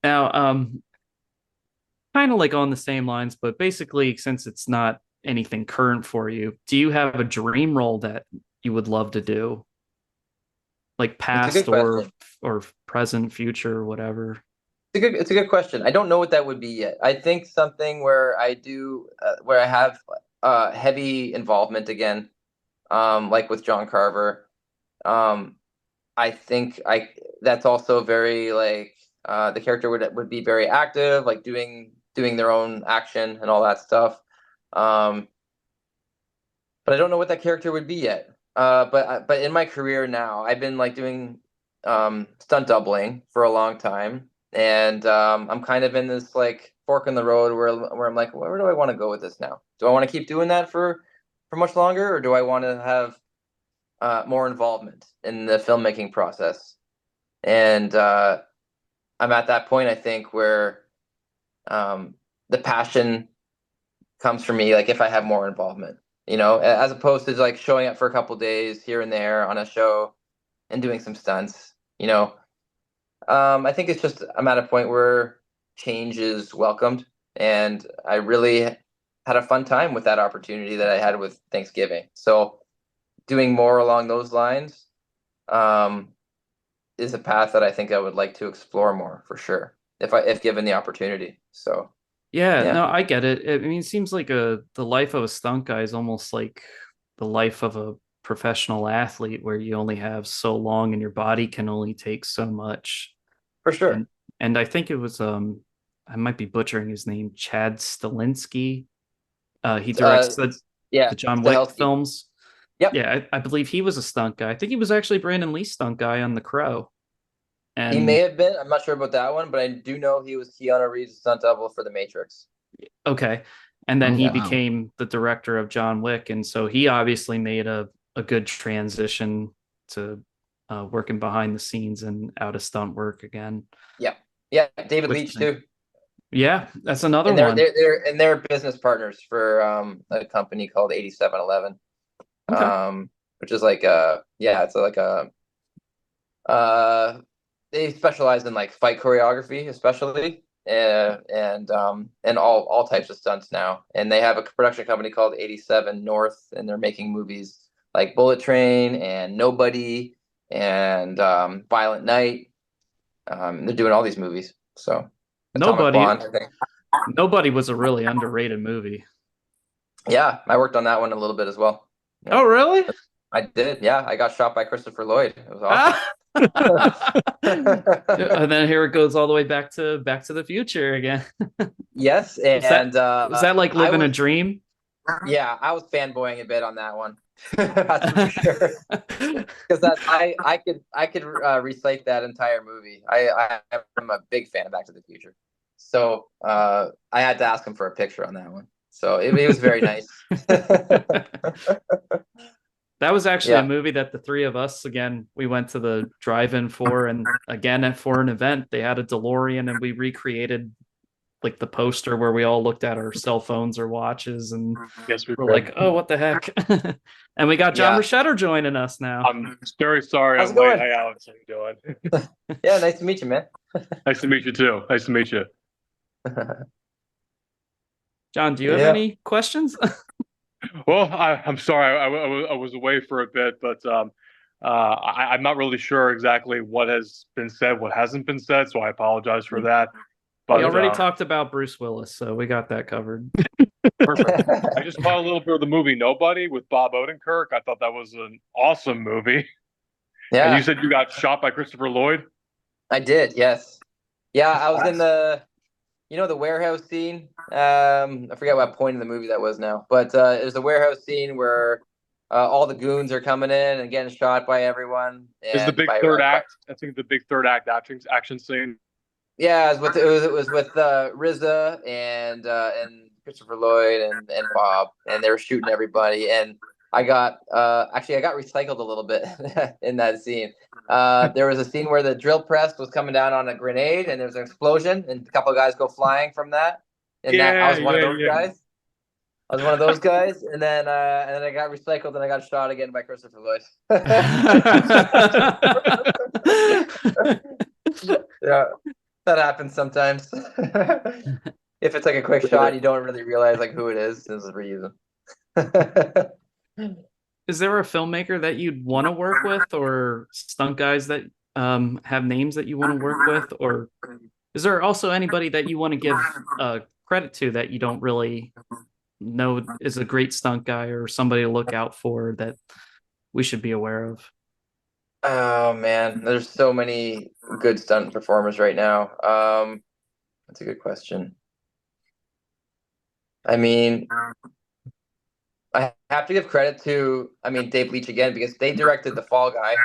Now, kind of like on the same lines, but basically, since it's not anything current for you, do you have a dream role that you would love to do, like It's a good past or question. present, future, whatever? It's a good question. I don't know what that would be yet. I think something where where I have heavy involvement again, like with John Carver. Um, I think I that's also very like the character would be very active, like doing their own action and all that stuff. Um, but I don't know what that character would be yet. But in my career now, I've been like doing stunt doubling for a long time, and I'm kind of in this like fork in the road where I'm like, where do I want to go with this now? Do I want to keep doing that for much longer, or do I want to have more involvement in the filmmaking process? And I'm at that point, I think, where um, the passion comes from me, like if I have more involvement, as opposed to like showing up for a couple days here and there on a show and doing some stunts. I think it's just I'm at a point where change is welcomed, and I really had a fun time with that opportunity that I had with Thanksgiving. So doing more along those lines um, is a path that I think I would like to explore more for sure, if given the opportunity. So Yeah, yeah, no, I get it. I mean, it seems like the life of a stunt guy is almost like the life of a professional athlete, where you only have so long and your body can only take so much. for And sure. I think it was I might be butchering his name, Chad Stalinsky. He Uh, directs the yeah, John Wick Stahelski. films. Yep. Yeah, I believe he was a stunt guy. I think he was actually Brandon Lee's stunt guy on The Crow. He may And have been. I'm not sure about that one, but I do know he was Keanu Reeves' stunt double for The Matrix. okay. And then Oh he Yeah, wow. became the director of John Wick. And so he obviously made a good transition to working behind the scenes and out of stunt work again. yeah, yeah. David Which Leitch too, yeah, that's another and they're one. they're they're and they're business partners for a company called 8711, Okay. which is like yeah, it's like a uh they specialize in like fight choreography, especially, and all types of stunts now. And they have a production company called 87 North, and they're making movies like Bullet Train and Nobody and Violent Night. They're doing all these movies. So Atomic Nobody Blonde, I think. Nobody was a really underrated movie. Yeah, I worked on that one a little bit as well. Yeah, Oh, really? I did. Yeah, I got shot by Christopher Lloyd. It was awesome. Ah, And then here it goes all the way Back to the Future again. Yes, Was that and was that like I living a was dream? yeah, I was fanboying a bit on that one. That's for sure. Because that I could recite that entire movie. I'm a big fan of Back to the Future, so I had to ask him for a picture on that one. So it was very nice. That was actually a Yeah, movie that the three of us, again, we went to the drive-in for, and again for an event, they had a DeLorean, and we recreated like the poster where we all looked at our cell phones or watches, and Yes, we we're did. like, oh, what the heck? And we got John yeah. Rashetto joining us now. I'm very sorry How's it I'm late. going? Hey, Alex, how you doing? Yeah, nice to meet you, man. Nice to meet you too. Nice to meet you. John, do you have Yeah. any questions? Well, I'm sorry. I was away for a bit, but I'm not really sure exactly what has been said, what hasn't been said, so I apologize for that. We But already talked about Bruce Willis, so we got that covered. perfect. I just caught a little bit of the movie Nobody with Bob Odenkirk. I thought that was an awesome movie. And you Yeah, said you got shot by Christopher Lloyd? I did. Yes. Yeah, I was in That's the warehouse scene. I forget what point in the movie that was now, but it was the warehouse scene where all the goons are coming in and getting shot by everyone, is the and big by, third by act. I think the big third act action scene. yeah, it was with RZA and Christopher Lloyd and Bob, and they were shooting everybody, and I got actually I got recycled a little bit in that scene. There was a scene where the drill press was coming down on a grenade, and there was an explosion, and a couple of guys go flying from that. And that I Yeah, was one of yeah, those yeah. guys. I was one of those guys, and then I got recycled, and I got shot again by Christopher Lloyd. Yeah, that happens sometimes. If it's like a quick shot, you don't really realize like who it is. This is reason. Is there a filmmaker that you'd want to work with, or stunt guys that have names that you want to work with, or is there also anybody that you want to give credit to that you don't really know is a great stunt guy or somebody to look out for that we should be aware of? Oh man, there's so many good stunt performers right now. That's a good question. I mean, I have to give credit to, Dave Leitch again because they directed The Fall Guy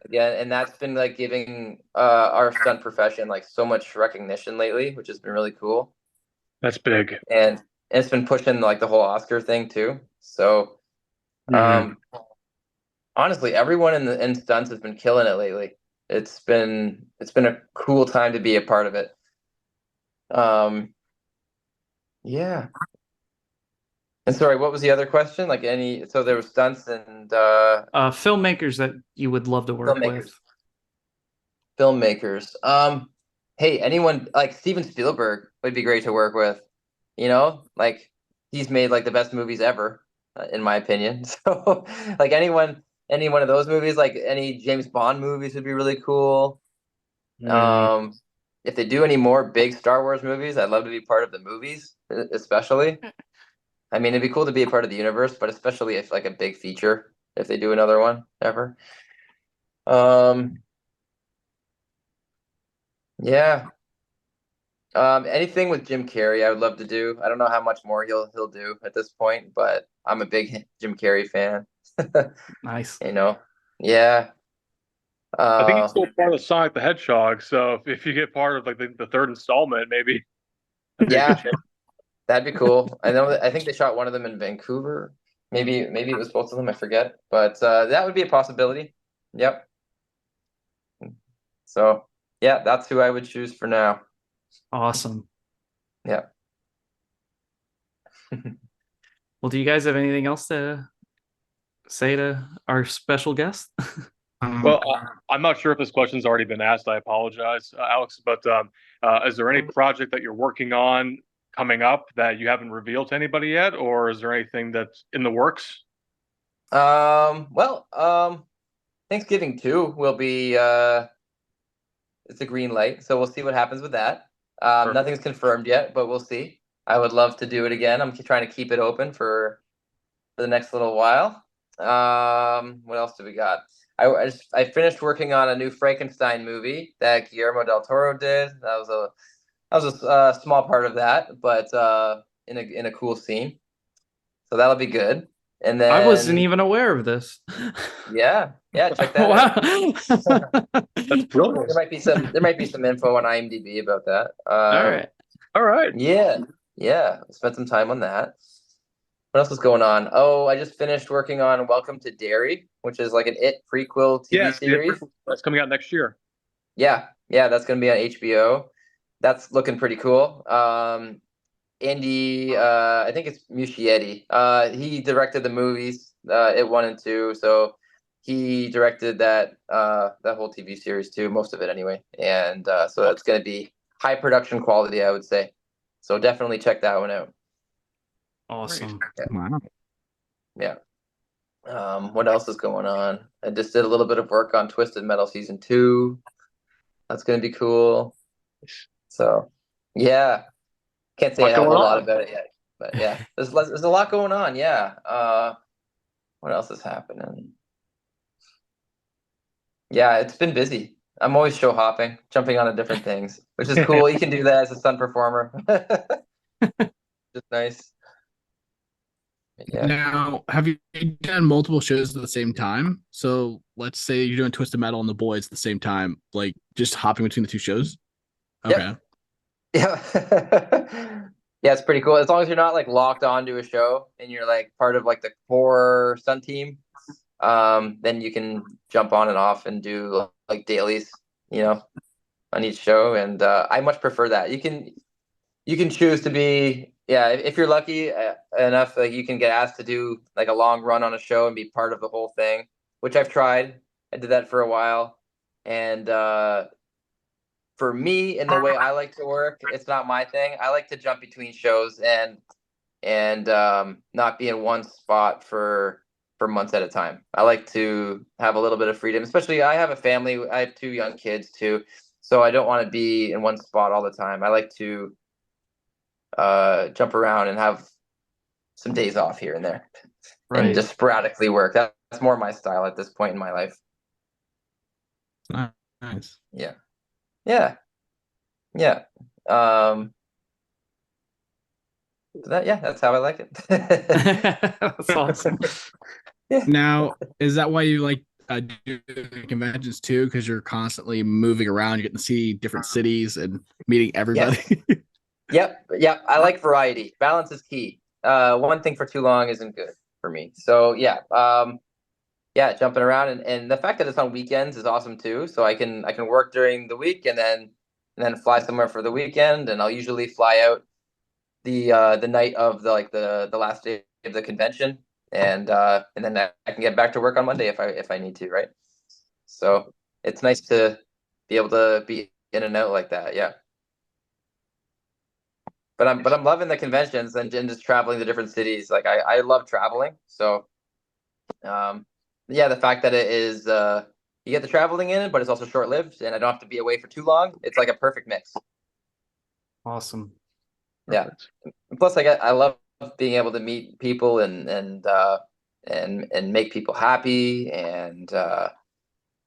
again, and that's been like giving our stunt profession like so much recognition lately, which has been really cool. That's big. And it's been pushing like the whole Oscar thing too. So, Mhm. honestly, everyone in stunts has been killing it lately. It's been a cool time to be a part of it. Yeah. And sorry, what was the other question? Like any, so there was stunts and Filmmakers that you would love to work with. filmmakers. Filmmakers. Hey, anyone like Steven Spielberg would be great to work with. Like he's made like the best movies ever, in my opinion. So, like any one of those movies, like any James Bond movies would be really cool. Mhm. If they do any more big Star Wars movies, I'd love to be part of the movies, especially. It'd be cool to be a part of the universe, but especially if like a big feature, if they do another one ever. Um, yeah. Anything with Jim Carrey, I would love to do. I don't know how much more he'll do at this point, but I'm a big Jim Carrey fan. Nice. Yeah. I think he's Uh, still part of Sonic the Hedgehog, so if you get part of like the third installment, maybe that'd be a good yeah, chance. that'd be cool. I think they shot one of them in Vancouver. Maybe it was both of them. I forget, but that would be a possibility. Yep. So yeah, that's who I would choose for now. Awesome. Yeah. Well, do you guys have anything else to say to our special guest? Well, I'm not sure if this question's already been asked. I apologize, Alex, but is there any project that you're working on coming up that you haven't revealed to anybody yet, or is there anything that's in the works? Well, Thanksgiving too will be it's a green light, so we'll see what happens with that. Perfect. Nothing's confirmed yet, but we'll see. I would love to do it again. I'm trying to keep it open for the next little while. What else do we got? I finished working on a new Frankenstein movie that Guillermo del Toro did. That was a small part of that, but in a cool scene. So that'll be good. And I wasn't then even aware of this. yeah, check that out. Wow. That's brilliant. There might be some info on IMDb about that. All right. All right. Yeah, spent some time on that. What else is going on? Oh, I just finished working on Welcome to Derry, which is like an It prequel TV Yeah, series. that's coming out next year. Yeah, that's gonna be on HBO. That's looking pretty cool. Andy, I think it's Muschietti. He directed the movies, It 1 and 2, so he directed that whole TV series too, most of it anyway. And so that's gonna be high production quality, I would say. So definitely check that one out. Awesome. Wow. Yeah. What else is going on? I just did a little bit of work on Twisted Metal season 2. That's gonna be cool. So yeah, can't say I know a whole lot about it yet, but yeah, there's a lot going on. Yeah. What else is happening? Yeah, it's been busy. I'm always show hopping, jumping onto different things, which is cool. You can do that as a stunt performer. Just nice. Yeah. Now, have you done multiple shows at the same time? So let's say you're doing Twisted Metal and The Boys at the same time, like just hopping between the two shows. Okay. Yep. Yeah. Yeah, it's pretty cool. As long as you're not like locked onto a show and you're like part of like the core stunt team, then you can jump on and off and do like dailies, on each show. And I much prefer that. You can choose to be, yeah, if you're lucky enough, like you can get asked to do like a long run on a show and be part of the whole thing, which I've tried. I did that for a while. And for me, in the way I like to work, it's not my thing. I like to jump between shows and not be in one spot for months at a time. I like to have a little bit of freedom, especially I have a family. I have 2 young kids too, so I don't want to be in one spot all the time. I like to jump around and have some days off here and there, and Right. just sporadically work. That's more my style at this point in my life. Nice. Yeah. Yeah. That's how I like it. That's awesome. Now, is that why you like do conventions too? Because you're constantly moving around, you're getting to see different cities and meeting everybody. Yep. I like variety. Balance is key. One thing for too long isn't good for me. So yeah, jumping around and the fact that it's on weekends is awesome too. So I can work during the week and then fly somewhere for the weekend, and I'll usually fly out the night of the last day of the convention, and then I can get back to work on Monday if I need to, right? So it's nice to be able to be in and out like that. Yeah. But I'm loving the conventions and just traveling to different cities. Like I love traveling. So yeah, the fact that it is you get the traveling in, but it's also short lived, and I don't have to be away for too long. It's like a perfect mix. Awesome. Yeah. And plus, I love being able to meet people and make people happy, and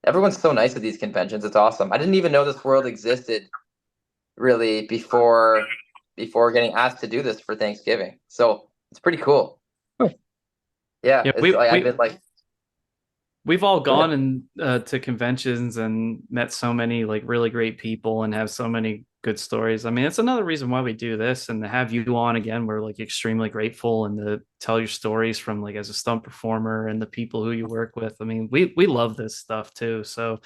everyone's so nice at these conventions. It's awesome. I didn't even know this world existed really before getting asked to do this for Thanksgiving. So it's pretty cool. Yeah, Yeah, it's like I've been like, we've all go ahead. gone to conventions and met so many like really great people and have so many good stories. I mean, it's another reason why we do this, and to have you on again, we're like extremely grateful, and to tell your stories from like as a stunt performer and the people who you work with. I mean, we love this stuff too. So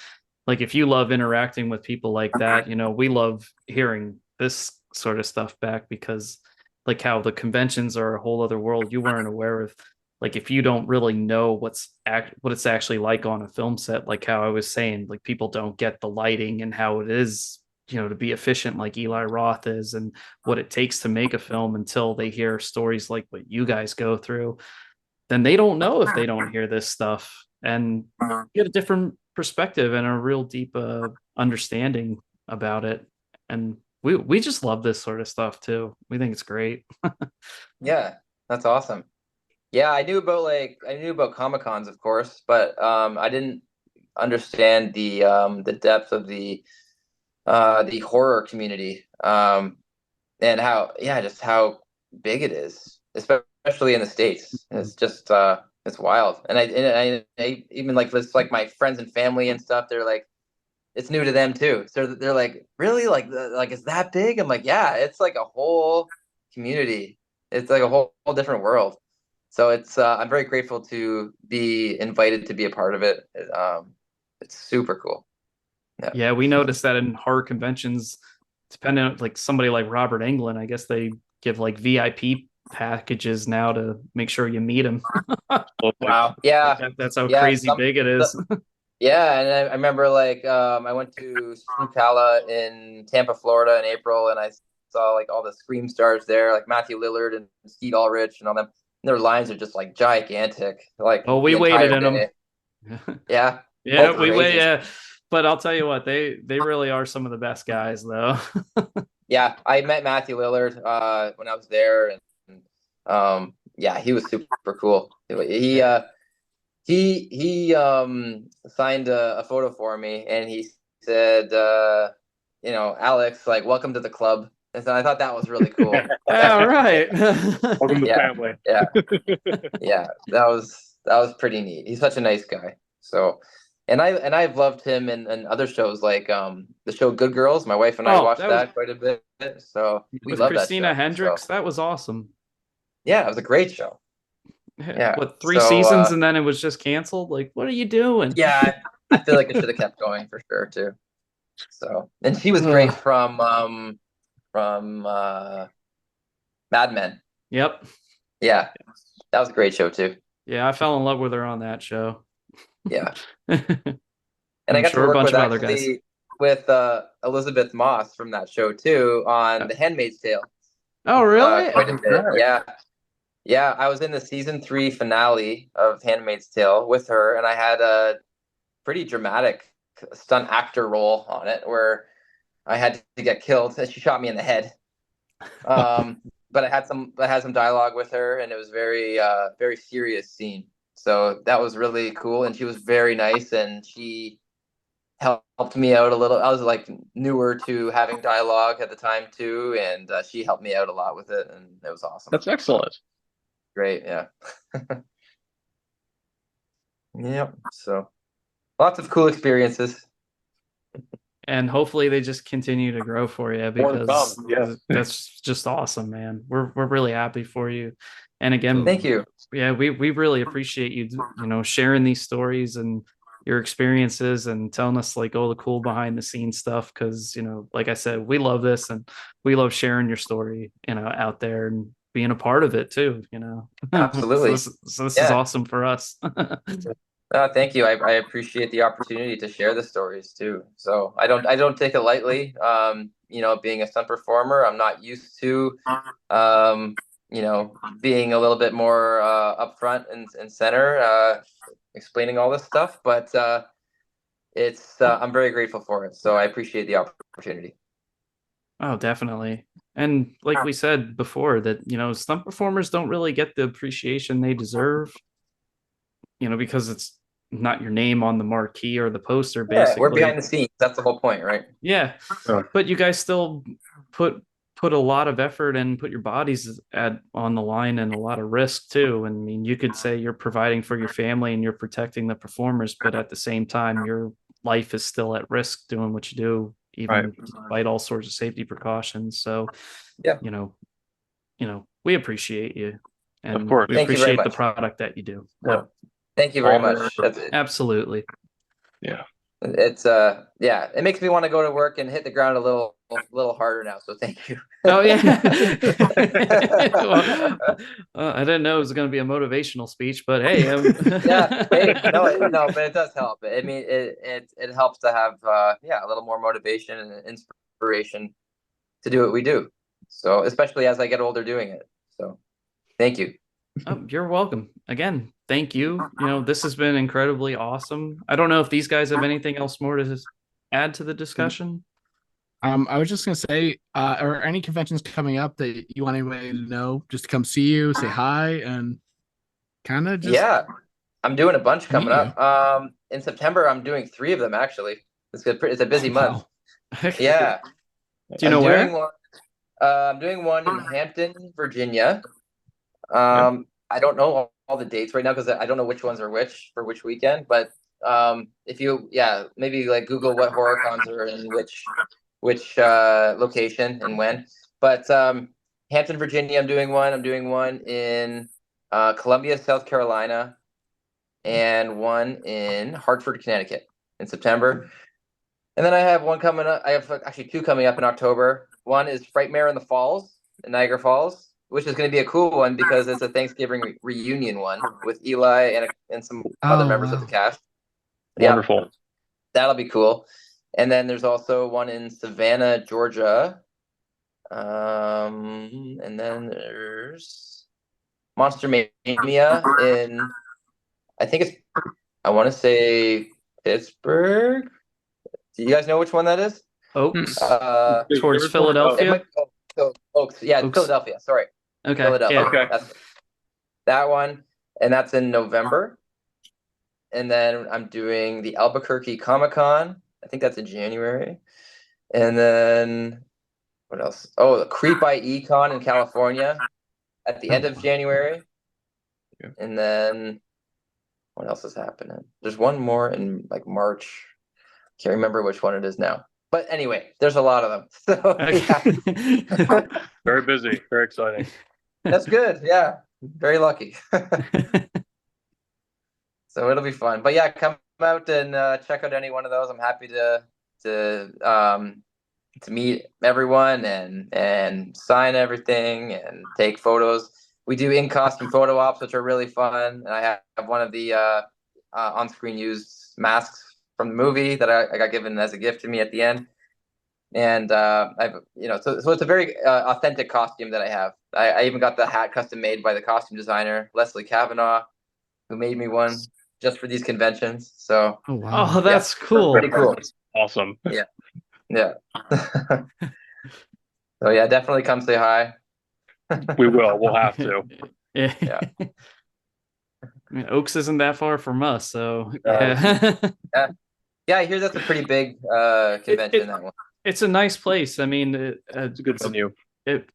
like if you love interacting with people like that, we love hearing this sort of stuff back, because like how the conventions are a whole other world you weren't aware of. Like if you don't really know what it's actually like on a film set, like how I was saying, like people don't get the lighting and how it is, to be efficient like Eli Roth is, and what it takes to make a film, until they hear stories like what you guys go through. Then they don't know if they don't hear this stuff and get a different perspective and a real deep understanding about it. And we just love this sort of stuff too. We think it's great. Yeah, that's awesome. Yeah, I knew about Comic Cons, of course, but I didn't understand the depth of the horror community, and how, yeah, just how big it is, especially in the States. It's just it's wild. And I even like this, like my friends and family and stuff, they're like, it's new to them too. So they're like, really, like is that big? I'm like, yeah, it's like a whole community. It's like a whole different world. So it's I'm very grateful to be invited to be a part of it. It's super cool. Yeah. Yeah, we noticed that in horror conventions, depending on like somebody like Robert Englund, I guess they give like VIP packages now to make sure you meet him. Wow. Yeah. That's how Yeah. crazy big it is. Yeah, and I remember like I went to Spookala in Tampa, Florida in April, and I saw like all the Scream stars there, like Matthew Lillard and Skeet Ulrich and all them. And their lines are just like gigantic, like Oh, we the waited entire in them. day. Yeah, Yeah, both we wait. crazy. Yeah, but I'll tell you what, they really are some of the best guys, though. Yeah, I met Matthew Lillard when I was there, and yeah, he was super cool. He signed a photo for me, and he said, Alex, like, welcome to the club. And so I thought that was really cool. All right. Welcome to the Yeah, family. yeah, yeah. That was pretty neat. He's such a nice guy. So, I've loved him in other shows like the show Good Girls. My wife and I Oh, watched that was that quite a bit. So we with love that Christina show. Hendricks. So That was awesome. yeah, it was a great show. Yeah. What, three So seasons and then it was just canceled? Like, what are you doing? yeah, I feel like it should have kept going for sure too. So, and she was great Ugh. from Mad Men. Yep. Yeah, that was a great show too. Yeah, I fell in love with her on that show. Yeah, And and I I'm got to sure a work bunch with of other guys. actually with Elizabeth Moss from that show too on Uh, The Handmaid's Tale. Oh, really? Quite a bit. Yeah, yeah. I was in the season 3 finale of Handmaid's Tale with her, and I had a pretty dramatic stunt actor role on it where I had to get killed. She shot me in the head. But I had some dialogue with her, and it was very serious scene. So that was really cool, and she was very nice, and she helped me out a little. I was like newer to having dialogue at the time too, and she helped me out a lot with it, and it was awesome. That's excellent. Great, yeah. Yep. So lots of cool experiences. And hopefully they just continue to grow for you More to because come, yes. that's just awesome, man. We're really happy for you. And again, Thank you. yeah, we really appreciate you, sharing these stories and your experiences and telling us like all the cool behind the scenes stuff. Cause, like I said, we love this and we love sharing your story, out there and being a part of it too, Absolutely. So this is Yeah. awesome for us. Thank you. I appreciate the opportunity to share the stories too. So I don't take it lightly. Being a stunt performer, I'm not used to, being a little bit more upfront and center, explaining all this stuff. But I'm very grateful for it. So I appreciate the opportunity. Oh, definitely. And like we said before, that, stunt performers don't really get the appreciation they deserve, because it's not your name on the marquee or the poster, Yeah, we're basically. behind the scenes. That's the whole point, right? Yeah. But you guys still put a lot of effort and put your bodies on the line and a lot of risk too. I mean, you could say you're providing for your family and you're protecting the performers, but at the same time, your life is still at risk doing what you do, even despite all sorts of safety precautions. So, Yeah. we appreciate you, and Of course. we Thank you very appreciate the much. product that you do. Well, thank you very much. Absolutely. Yeah. It's it makes me want to go to work and hit the ground a little harder now. So thank you. Oh yeah. Well, I didn't know it was going to be a motivational speech, but hey, yeah, hey, no, but it does help. I mean, it helps to have a little more motivation and inspiration to do what we do. So especially as I get older doing it. So thank you. Oh, you're welcome. Again, thank you. This has been incredibly awesome. I don't know if these guys have anything else more to add to the discussion. I was just gonna say, are any conventions coming up that you want anybody to know, just to come see you, say hi, and kind of just I'm doing a bunch coming meet you. up. in September, I'm doing 3 of them actually. It's good. It's a busy month. Wow. Yeah. Do you know where? I'm doing one in Hampton, Virginia. I don't know all the dates right now because I don't know which ones are which for which weekend. But if you, maybe like Google what horror cons are in which location and when. But Hampton, Virginia, I'm doing one. I'm doing one in Columbia, South Carolina, and one in Hartford, Connecticut in September. And then I have one coming up. I have actually 2 coming up in October. One is Frightmare in the Falls in Niagara Falls, which is going to be a cool one because it's a Thanksgiving reunion one with Eli and some other members of the cast. Wonderful. Yeah, that'll be cool. And then there's also one in Savannah, Georgia. And then there's Monster Mania in, I want to say Pittsburgh. Do you guys know which one that is? Oaks Towards towards Philadelphia. Oaks. Yeah, Oaks. Philadelphia. Sorry. Okay. Philadelphia. Yeah. Okay. That's that one. And that's in November. And then I'm doing the Albuquerque Comic-Con. I think that's in January. And then what else? Oh, the Creep IE Con in California at the end of January. Yeah. And then what else is happening? There's one more in like March. Can't remember which one it is now. But anyway, there's a lot of them. So yeah. Very busy. Very exciting. That's good. Yeah. Very lucky. So it'll be fun. But yeah, come out and check out any one of those. I'm happy to meet everyone and sign everything and take photos. We do in-costume photo ops, which are really fun. And I have one of the on-screen used masks from the movie that I got given as a gift to me at the end. And I've, so it's a very authentic costume that I have. I even got the hat custom made by the costume designer, Leslie Kavanaugh, who made me one just for these conventions. So, Oh, wow. Oh, that's cool. pretty cool. Awesome. Yeah. So yeah, definitely come say hi. We will. We'll have to. Yeah. I mean, Oaks isn't that far from us, so Yeah, I hear that's a pretty big convention. That one. It's a nice place. I mean, It's a good venue.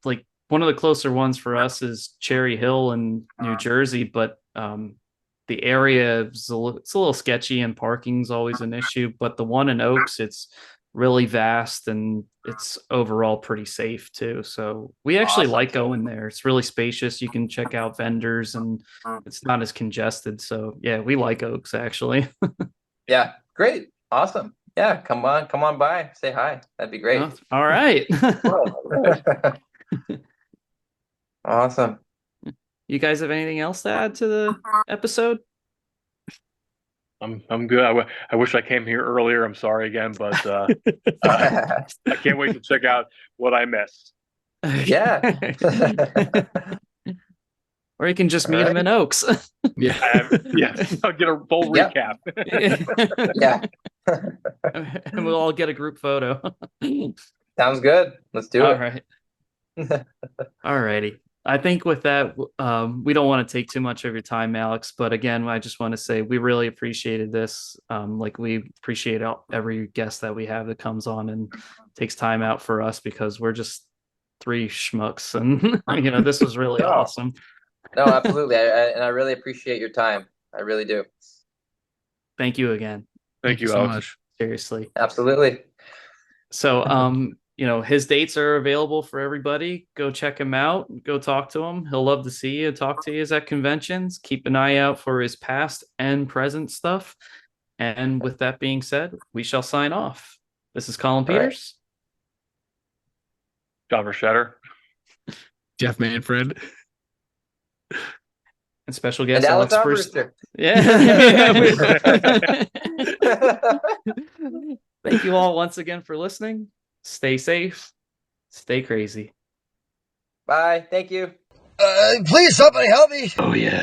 Like one of the closer ones for us is Cherry Hill in New Jersey, but the area it's a little sketchy and parking's always an issue. But the one in Oaks, it's really vast and it's overall pretty safe too. So we actually like going there. It's really spacious. You can check out vendors and it's not as congested. So yeah, we like Oaks actually. Yeah, great, awesome. Yeah, come on by, say hi. That'd be great. Oh, all right. Awesome. You guys have anything else to add to the episode? I'm good. I wish I came here earlier. I'm sorry again, but I can't wait to check out what I missed. Yeah. Or you can just meet him in Oaks. Yeah. Yes, I'll get a full recap. Yeah. And we'll all get a group photo. Sounds good. Let's do All it. right. All righty. I think with that, we don't want to take too much of your time, Alex. But again, I just want to say we really appreciated this. Like we appreciate every guest that we have that comes on and takes time out for us because we're just 3 schmucks, and this was really awesome. No, absolutely. I really appreciate your time. I really do. Thank you again. Thank you so Alex. much. Seriously. Absolutely. So, his dates are available for everybody. Go check him out. Go talk to him. He'll love to see you, talk to you at conventions. Keep an eye out for his past and present stuff. And with that being said, we shall sign off. This is Colin Peters. John Carver. Jeff Manfred. And special guest And Alex Armbruster. Armbruster. Yeah. Thank you all once again for listening. Stay safe. Stay crazy. Bye. Thank you. Please, somebody help me. Oh, yeah.